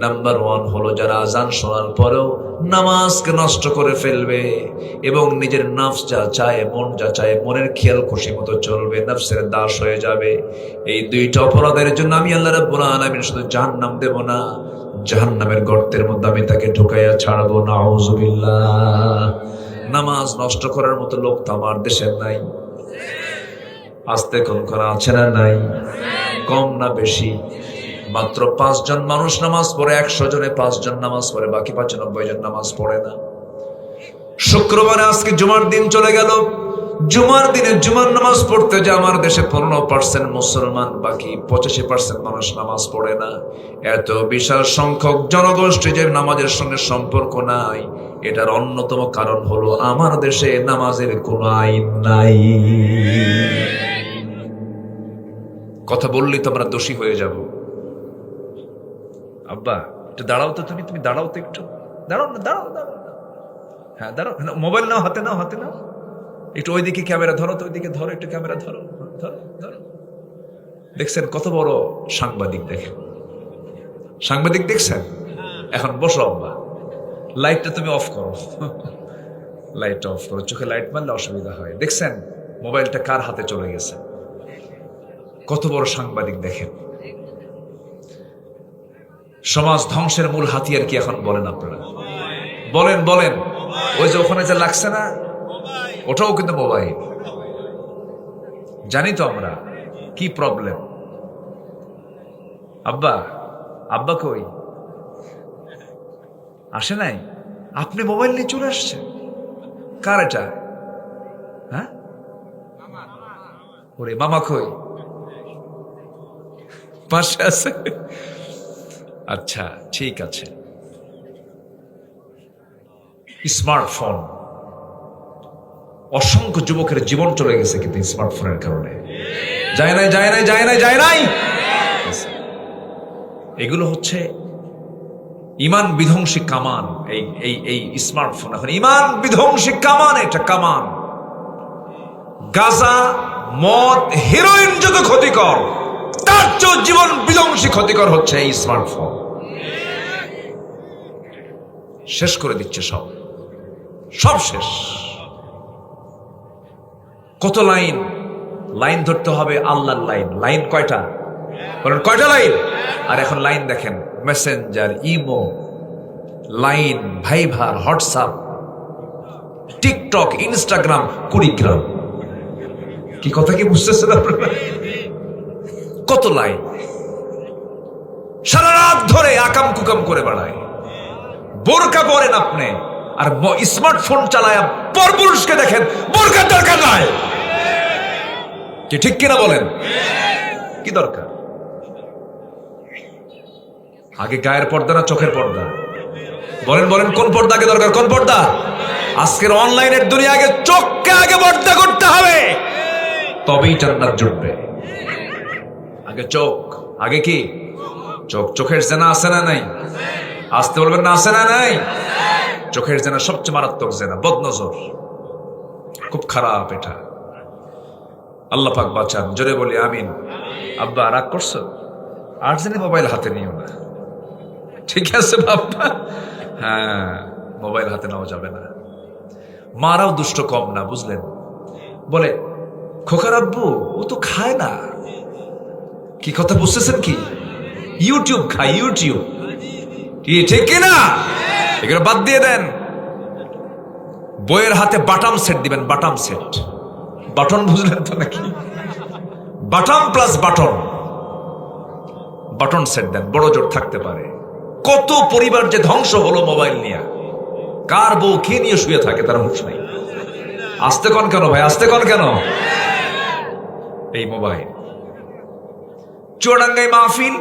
নাম্বার 1 হলো যারা আজান শোনার পরেও নামাজকে নষ্ট করে ফেলবে এবং নিজের নফস যা চায়, মন যা চায়, মনের খেয়াল খুশি মতো চলবে, নফসের দাস হয়ে যাবে। এই 2টা অপরাধের জন্য আমি আল্লাহ রাব্বুল আলামিন শুধু জাহান্নাম দেব না, জাহান্নামের গর্তের মধ্যে আমি তাকে ঢুকাইয়া ছাড়বো। নাউযুবিল্লাহ। নামাজ নষ্ট করার মতো লোক তো আমার দেশের নাই। আস্তে কোন করা আছে না? নাই। কম না বেশি? মাত্র 5 জন মানুষ নামাজ পড়ে, 100 জনে 5 জন নামাজ পড়ে, বাকি 95 জন নামাজ পড়ে না। শুক্রবারে আজকে জুমার দিন চলে গেল, জুমার দিনে জুমার নামাজ পড়তে যে আমার দেশে 15% মুসলমান, বাকি 85% মানুষ নামাজ পড়ে না। এত বিশাল সংখ্যক জনগোষ্ঠী যে নামাজের সঙ্গে সম্পর্ক নাই, এটার অন্যতম কারণ হলো আমার দেশে নামাজের কোনো আইন নাই। কথা বললেই তো আমরা দোষী হয়ে যাব। আব্বা একটু দাঁড়াও তো, তুমি দাঁড়াও তো, একটু দাঁড়াও না, দাঁড়াও। হ্যাঁ দাঁড়াও, মোবাইল নাও, হাতে নাও, একটু ওইদিকে ক্যামেরা ধরো তো, ওইদিকে ধরো, একটু ক্যামেরা ধরো। দেখছেন কত বড় সাংবাদিক? দেখেন সাংবাদিক দেখছেন? এখন বসো আব্বা, লাইটটা তুমি অফ করো, লাইটটা অফ করো, চোখে লাইট মারলে অসুবিধা হয়। দেখছেন মোবাইলটা কার হাতে চলে গেছে? কত বড় সাংবাদিক দেখেন। সমাজ ধ্বংসের মূল হাতিয়ার কি এখন বলেন আপনারা? বলেন। ওই যে ওখানে যে লাগছে না, ওটাও কিন্তু মোবাইল। জানি তো আমরা কি প্রবলেম। আব্বা কই? আসে নাই? আপনি মোবাইল নিয়ে চলে আসছেন? কার এটা? হ্যাঁ, ওরে মামা কই? পাশে আছে? আচ্ছা ঠিক আছে। স্মার্টফোন, অসংখ্য যুবকের জীবন চলে গেছে কিন্তু স্মার্টফোনের কারণে। যায় নাই। এগুলো হচ্ছে ইমান বিধ্বংসী কামান। এই স্মার্টফোন এখন ইমান বিধ্বংসী কামান। এটা কামান। গাঁজা, মদ, হেরোইন যত ক্ষতিকর, তার চেয়ে জীবন বিধ্বংসী ক্ষতিকর হচ্ছে এই স্মার্টফোন। শেষ করে দিচ্ছে সব শেষ। কত লাইন ধরতে হবে, আল্লাহর লাইন কয়টা? বলেন কয়টা লাইন? আর এখন লাইন দেখেন, Messenger, imo, Line, Viber, WhatsApp, TikTok, Instagram, Kurigram. কি কথা কি বুঝতেছেন আপনারা? কত লাইন! সারা রাত ধরে আকাম কুকাম করে বেড়ায়। বোরকা পরেন আপনি, আর স্মার্টফোন চালায় পরপুরুষকে দেখেন, বোরকার দরকার নাই। কি ঠিক কিনা বলেন? কি দরকার? আগে গায়ের পর্দা না চোখের পর্দা? বলেন বলেন, কোন পর্দা আগে দরকার? কোন পর্দা? আজকের অনলাইনের দুনিয়া আগে চোখকে আগে পর্দা করতে হবে, তবেই জান্নাত জুটবে। আগে চোখ, আগে কি? চোখ। চোখের জেনা আছে না নাই? আসতে বলবেন না, আছে না নাই? চোখের জেনা সবচেয়ে মারাত্মক জেনা, বদনজর, খুব খারাপ এটা। আল্লাহ পাক বাঁচান, জোরে বলি আমিন। আব্বা রাগ করছো? আর জানি মোবাইল হাতে নিও না, ঠিক আছে বাবা? হ্যাঁ, মোবাইল হাতে নেওয়া যাবে না। মারাও দুষ্ট কম না, বুঝলেন? বলে খোকার আব্বু ও তো খায় না। কি কথা বুঝতেছেন কি? ইউটিউব খায়, ইউটিউব। কি ঠিক কিনা? এগুলো বাদ দিয়ে দেন। বইয়ের হাতে বাটাম সেট দিবেন, বাটাম সেট। বাটন বুঝলেন তো নাকি? বাটাম প্লাস বাটন, বাটন সেট দেন, বড় জোর থাকতে পারে। কত পরিবার যে ধ্বংস হলো মোবাইল নিয়ে। কার বউ কে নিয়ে শুয়ে থাকে তার হুঁশ নাই। আসতে কন কেন ভাই, আসতে কন কেন? এই মোবাইল। চুয়াডাঙ্গায় মাহফিল,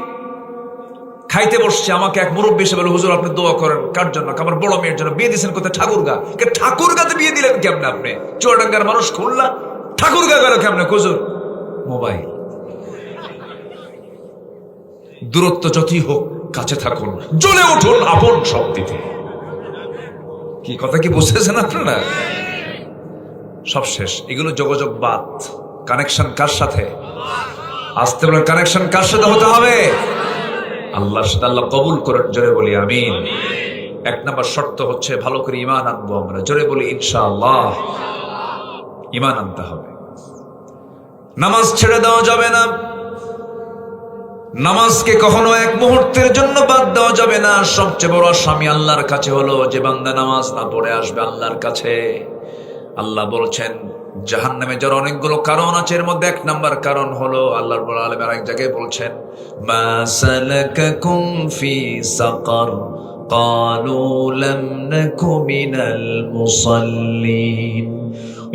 খাইতে বসছে, আমাকে এক মুরব্বী এসে বলে, হুজুর আপনি দোয়া করেন। কার জন্য? আমার বড় মেয়ের জন্য। বিয়ে দিয়েছেন কোথায়? ঠাকুরগা। ঠাকুরগাতে বিয়ে দিলেন কেমনে আপনি? চুয়াডাঙ্গার মানুষ খুলনা, ঠাকুরগা গেল কেমনে? হুজুর মোবাইল। দূরত্ব যতই হোক কাছে থাকুন, জ্বলে উঠুন আপন শক্তিতে। কি কথা কি বুঝতেছেন আপনারা? সব শেষ। এগুলো যোগাযোগ বাদ। কানেকশন কার সাথে? আসতে বলেন, কানেকশন কার সাথে হতে হবে? আল্লাহর সাথে। আল্লাহ কবুল করেন, জোরে বলি আমিন। এক নাম্বার শর্ত হচ্ছে ভালো করে ঈমান আনবো আমরা, জোরে বলি ইনশাআল্লাহ। ঈমান আনতে হবে। নামাজ ছেড়ে দেওয়া যাবে না। নামাজকে কখনো এক মুহূর্তের জন্য বাদ দেওয়া যাবে না। সবচেয়ে বড় আসামি আল্লাহর কাছে হলো যে বান্দা নামাজ না পড়ে আসবে আল্লাহর কাছে। আল্লাহ বলছেন জাহান্নামে যার অনেকগুলো কারণ আছে, এর মধ্যে এক নাম্বার কারণ হলো, আল্লাহ রাব্বুল আলামিন আরেক জায়গায় বলছেন, মা সালাকাকুম ফি সাকার ক্বালু লাম নাকু মিনাল মুসাল্লিন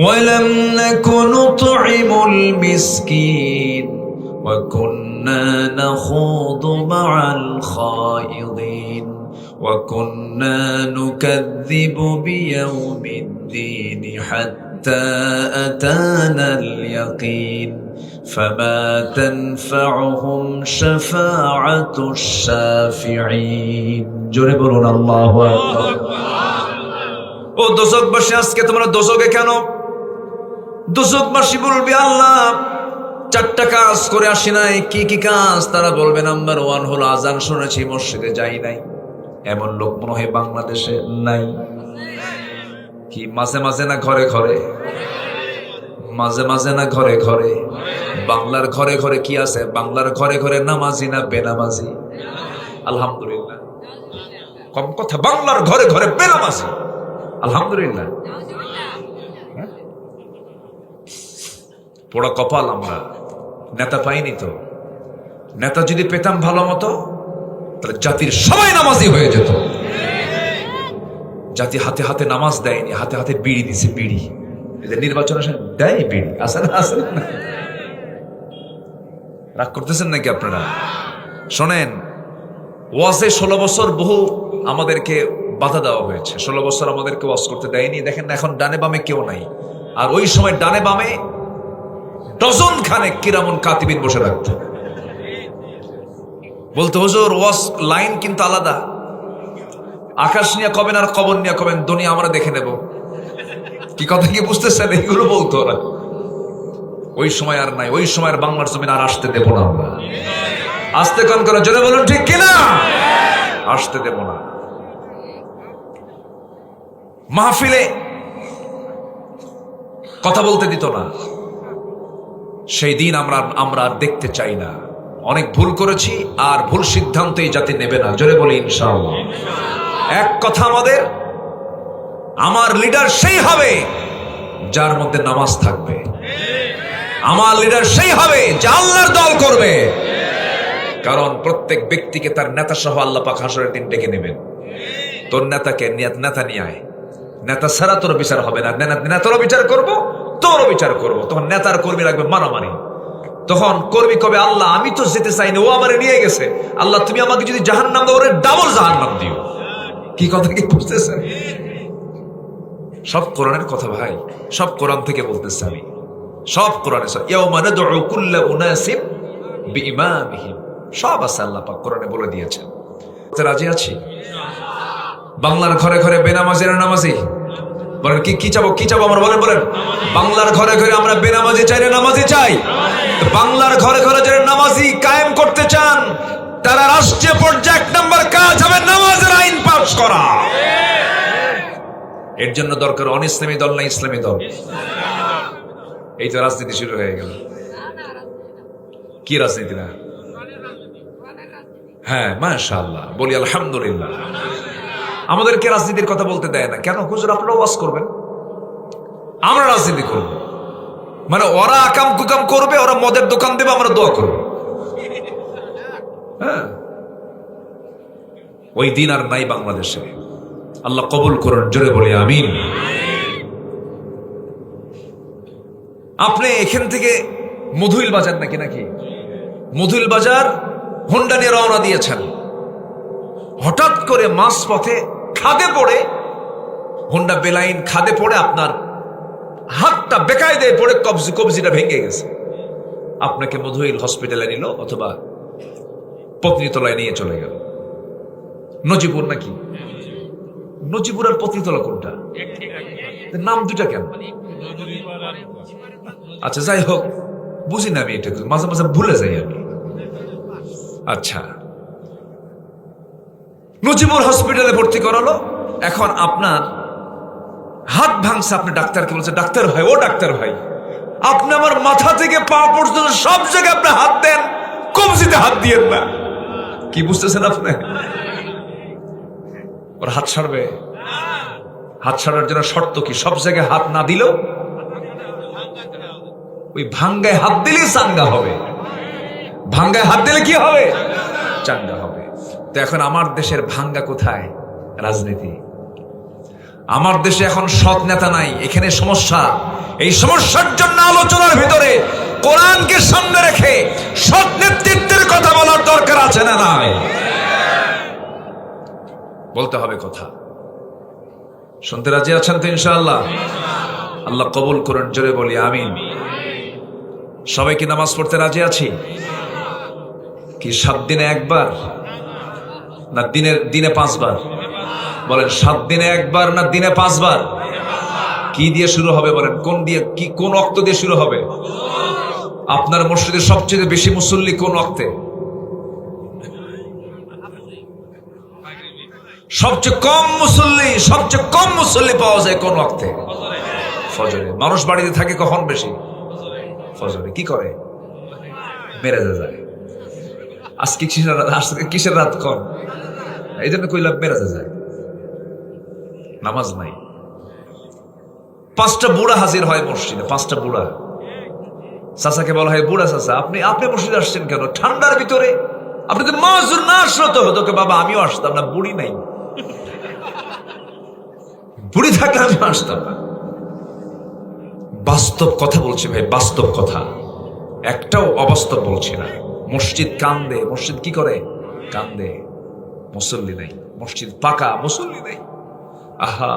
ওয়া লাম নাকু নুতঈমুল মিসকিন ওয়া কুন্না নাখুদু মা'আল খায়িদিন ওয়া কুন্না নুকাযযিবু বিয়াউমিদ্দিন হাত্তা আতানাল ইয়াকিন ফামা তানফা'ুহুম শাফা'াতুশ শাফিঈন। জোরে বলুন আল্লাহু আকবার। ও দোজখবাসী, আজকে তোমরা দোজখে কেন? দোজখবাসী বলবে, আল্লাহ চারটা কাজ করে আসি নাই। কি কি কাজ? তারা বলবে, নাম্বার 1 হলো আজান শুনেছি, মসজিদে যাই নাই। এমন লোক মনে হয় বাংলাদেশে নাই। কি মাঝে মাঝে না ঘরে ঘরে? মাঝে মাঝে না ঘরে ঘরে? বাংলার ঘরে ঘরে কি আছে? বাংলার ঘরে ঘরে নামাজি না বেনামাজি? আলহামদুলিল্লাহ, কম কথা। বাংলার ঘরে ঘরে বেনামাজি, আলহামদুলিল্লাহ। পোড়া কপাল আমরা, নেতা পাইনি তো। নেতা যদি পেতাম ভালো মতো, তাহলে জাতির সবাই নামাজি হয়ে যেত। জাতি হাতে হাতে নামাজ দেয়নি, হাতে হাতে বিড়ি দিছে। বিড়ি এদের নির্বাচনের সময় দেয় বিড়ি, আসে না? আসে না? রাগ করতেছেন নাকি আপনারা? শোনেন, ওয়াজে 16 বছর বহু আমাদেরকে বাধা দেওয়া হয়েছে। 16 বছর আমাদেরকে ওয়াজ করতে দেয়নি। দেখেন না, এখন ডানে বামে কেউ নাই। আর ওই সময় ডানে বামে ডজন খানেক কিরামুন কাতিবিন বসে রাখত। বলতো, হুজুর ওয়াজ লাইন কিন্তু আলাদা। আকাশ নিয়ে কবেন আর কবর নিয়ে কবেন, দুনিয়া আমরা দেখে নেব। কি কথা কি বুঝতেছেন? এইগুলো বলতো ওরা। ওই সময় আর নাই। ওই সময়ের বাংলার জমিন আর আসতে দেব না আমরা। আসতে কম করে জোরে বলুন, ঠিক কিনা? আসতে দেব না। মাহফিলে কথা বলতে দিত না। সেই দিন আমরা আর দেখতে চাই না। অনেক ভুল করেছি, আর ভুল সিদ্ধান্ত এই জাতি নেবে না। জোরে বলি ইনশাআল্লাহ। এক কথা আমাদের, আমার লিডার সেই হবে যার মধ্যে নামাজ থাকবে। আমার লিডার সেই হবে যে আল্লাহর দল করবে। কারণ প্রত্যেক ব্যক্তিকে তার নেতা সহ আল্লাহ পাক হাসরের দিন ডেকে নেবেন। তোর নেতাকে নেতা নিয়ে আয়, নেতা ছাড়া তোর বিচার হবে না। নেতারও বিচার করব, তোরও বিচার করব। তখন নেতার কর্মী লাগবে মারামারি। তখন কর্মী কবে, আল্লাহ আমি তো যেতে চাইনি, ও আমারে নিয়ে গেছে, আল্লাহ তুমি আমাকে যদি জাহান্নাম দাও, ওরে ডাবল জাহান্নাম দিও। কি কথা কি বুঝতেছেন? সব কোরআনের কথা ভাই, সব কোরআন থেকে বলতেছে আমি, সব কোরআনে। ইয়াউমা নাদউ কুল্লা উনাসিম বিইমামিহিম, সব আছে আল্লাহ পাক কোরআনে বলে দিয়েছেন। রাজি আছি? বাংলার ঘরে ঘরে বেনামাজিরা নামাজি, বলেন কি চাবো, কি চাবো আমরা, বলেন বলেন। বাংলার ঘরে ঘরে আমরা বেনামাজি চাই না নামাজি চাই? বাংলার ঘরে ঘরে যারা নামাজি কায়েম করতে চান, তারা রাষ্ট্রীয় পর্যায়ে 1 নম্বর কাজ হবে নামাজের আইন পাস করা। এর জন্য দরকার অন ইসলামী দল না ইসলামী দল। এই তো রাজনীতি শুরু হয়ে গেল। কি রাজনীতি না? হ্যাঁ মাশাআল্লাহ, বলি আলহামদুলিল্লাহ। আমাদেরকে রাজনীতির কথা বলতে দেয় না কেন? হুজুর আপনারা ওয়াজ করবেন, আমরা রাজনীতি করব। মানে ওরা আকাম কুকাম করবে, ওরা মদের দোকান দেবে, আমরা দোয়া করব। হ্যাঁ, ওই দিন আর নাই বাংলাদেশে। আল্লাহ কবুল করুন, জোরে বলি আমিন। আপনি এখান থেকে মধুইল বাজার নাকি মধুইল বাজার হোন্ডা নিয়ে রওনা দিয়েছেন, হঠাৎ করে মাঝ পথে খাদে পড়ে, হোন্ডা বেলাইন খাদে পড়ে আপনার হাতটা বেকায়দায় পড়ে কবজিটা ভেঙে গেছে। আপনাকে মধুইল হসপিটালে নিল অথবা পত্নীতলায় নিয়ে চলে গেল। নজিপুর নাকি? নজিপুর আর পত্নীতলা কোনটা? নাম দুটা কেন? আচ্ছা যাই হোক, বুঝি না আমি, এটা মাঝে মাঝে ভুলে যাই আমি। আচ্ছা, নজিপুর হসপিটালে ভর্তি করালো। এখন আপনার হাত ভাঙছে, আপনি ডাক্তারকে বলছে, ডাক্তার ভাই, ও ডাক্তার ভাই, আপনি আমার মাথা থেকে পা পর্যন্ত সব জায়গায় আপনি হাত দেন, কবজিতে হাত দিয়েন না। কি বুঝতেছেন আপনি? ওর হাত ছাড়বে? হাত ছাড়ার জন্য শর্ত কি? সব জায়গায় হাত না দিলেও ওই ভাঙ্গায় হাত দিলেই চাঙ্গা হবে। ভাঙ্গায় হাত দিলে কি হবে? চাঙ্গা হবে। তো এখন আমার দেশের ভাঙ্গা কোথায়? রাজনীতি। আমার দেশে এখন সৎ নেতা নাই, এখানে সমস্যা। এই সমস্যার জন্য আলোচনার ভিতরে কোরআনকে সামনে রেখে সৎ নেতৃত্বের কথা বলার দরকার আছে না নাই? বলতে হবে কথা। শুনতে রাজি আছেন তো ইনশাআল্লাহ? আল্লাহ কবুল করুন, জোরে বলি আমিন। সবাই কি নামাজ পড়তে রাজি আছি? কি 7 দিনে একবার না দিনে 5 বার? বলেন 7 দিনে একবার না দিনে 5 বার? কি দিয়ে শুরু হবে বলেন? কোন ওয়াক্ত দিয়ে শুরু হবে? আপনার মসজিদে সবচেয়ে বেশি মুসল্লি কোন ওয়াক্তে? সবচেয়ে কম মুসল্লি পাওয়া যায় কোন ওয়াক্তে? ফজরে। মানুষ বাড়িতে থাকে কখন বেশি? ফজরে। কি করে? মেরাজে যায়। আজকে কিসের রাত কম? এই জন্য কইলাম মেরাজে যায়। নামাজ নাই। 5টা বুড়া হাজির হয় মসজিদে, 5টা বুড়া। চাচাকে বলা হয়, বুড়া চাচা, আপনি মসজিদে আসছেন কেন ঠান্ডার ভিতরে? আপনি তো মাজুর না আসলো তো হতো। বাবা আমিও আসতাম না, বুড়ি নাই। বুড়ি থাকলে আমি আসতাম না। বাস্তব কথা বলছি ভাই, বাস্তব কথা, একটাও অবাস্তব বলছি না। মসজিদ কান্দে। মসজিদ কি করে? কান্দে। মুসল্লি নাই। মসজিদ পাকা, মুসল্লি নাই। আহা,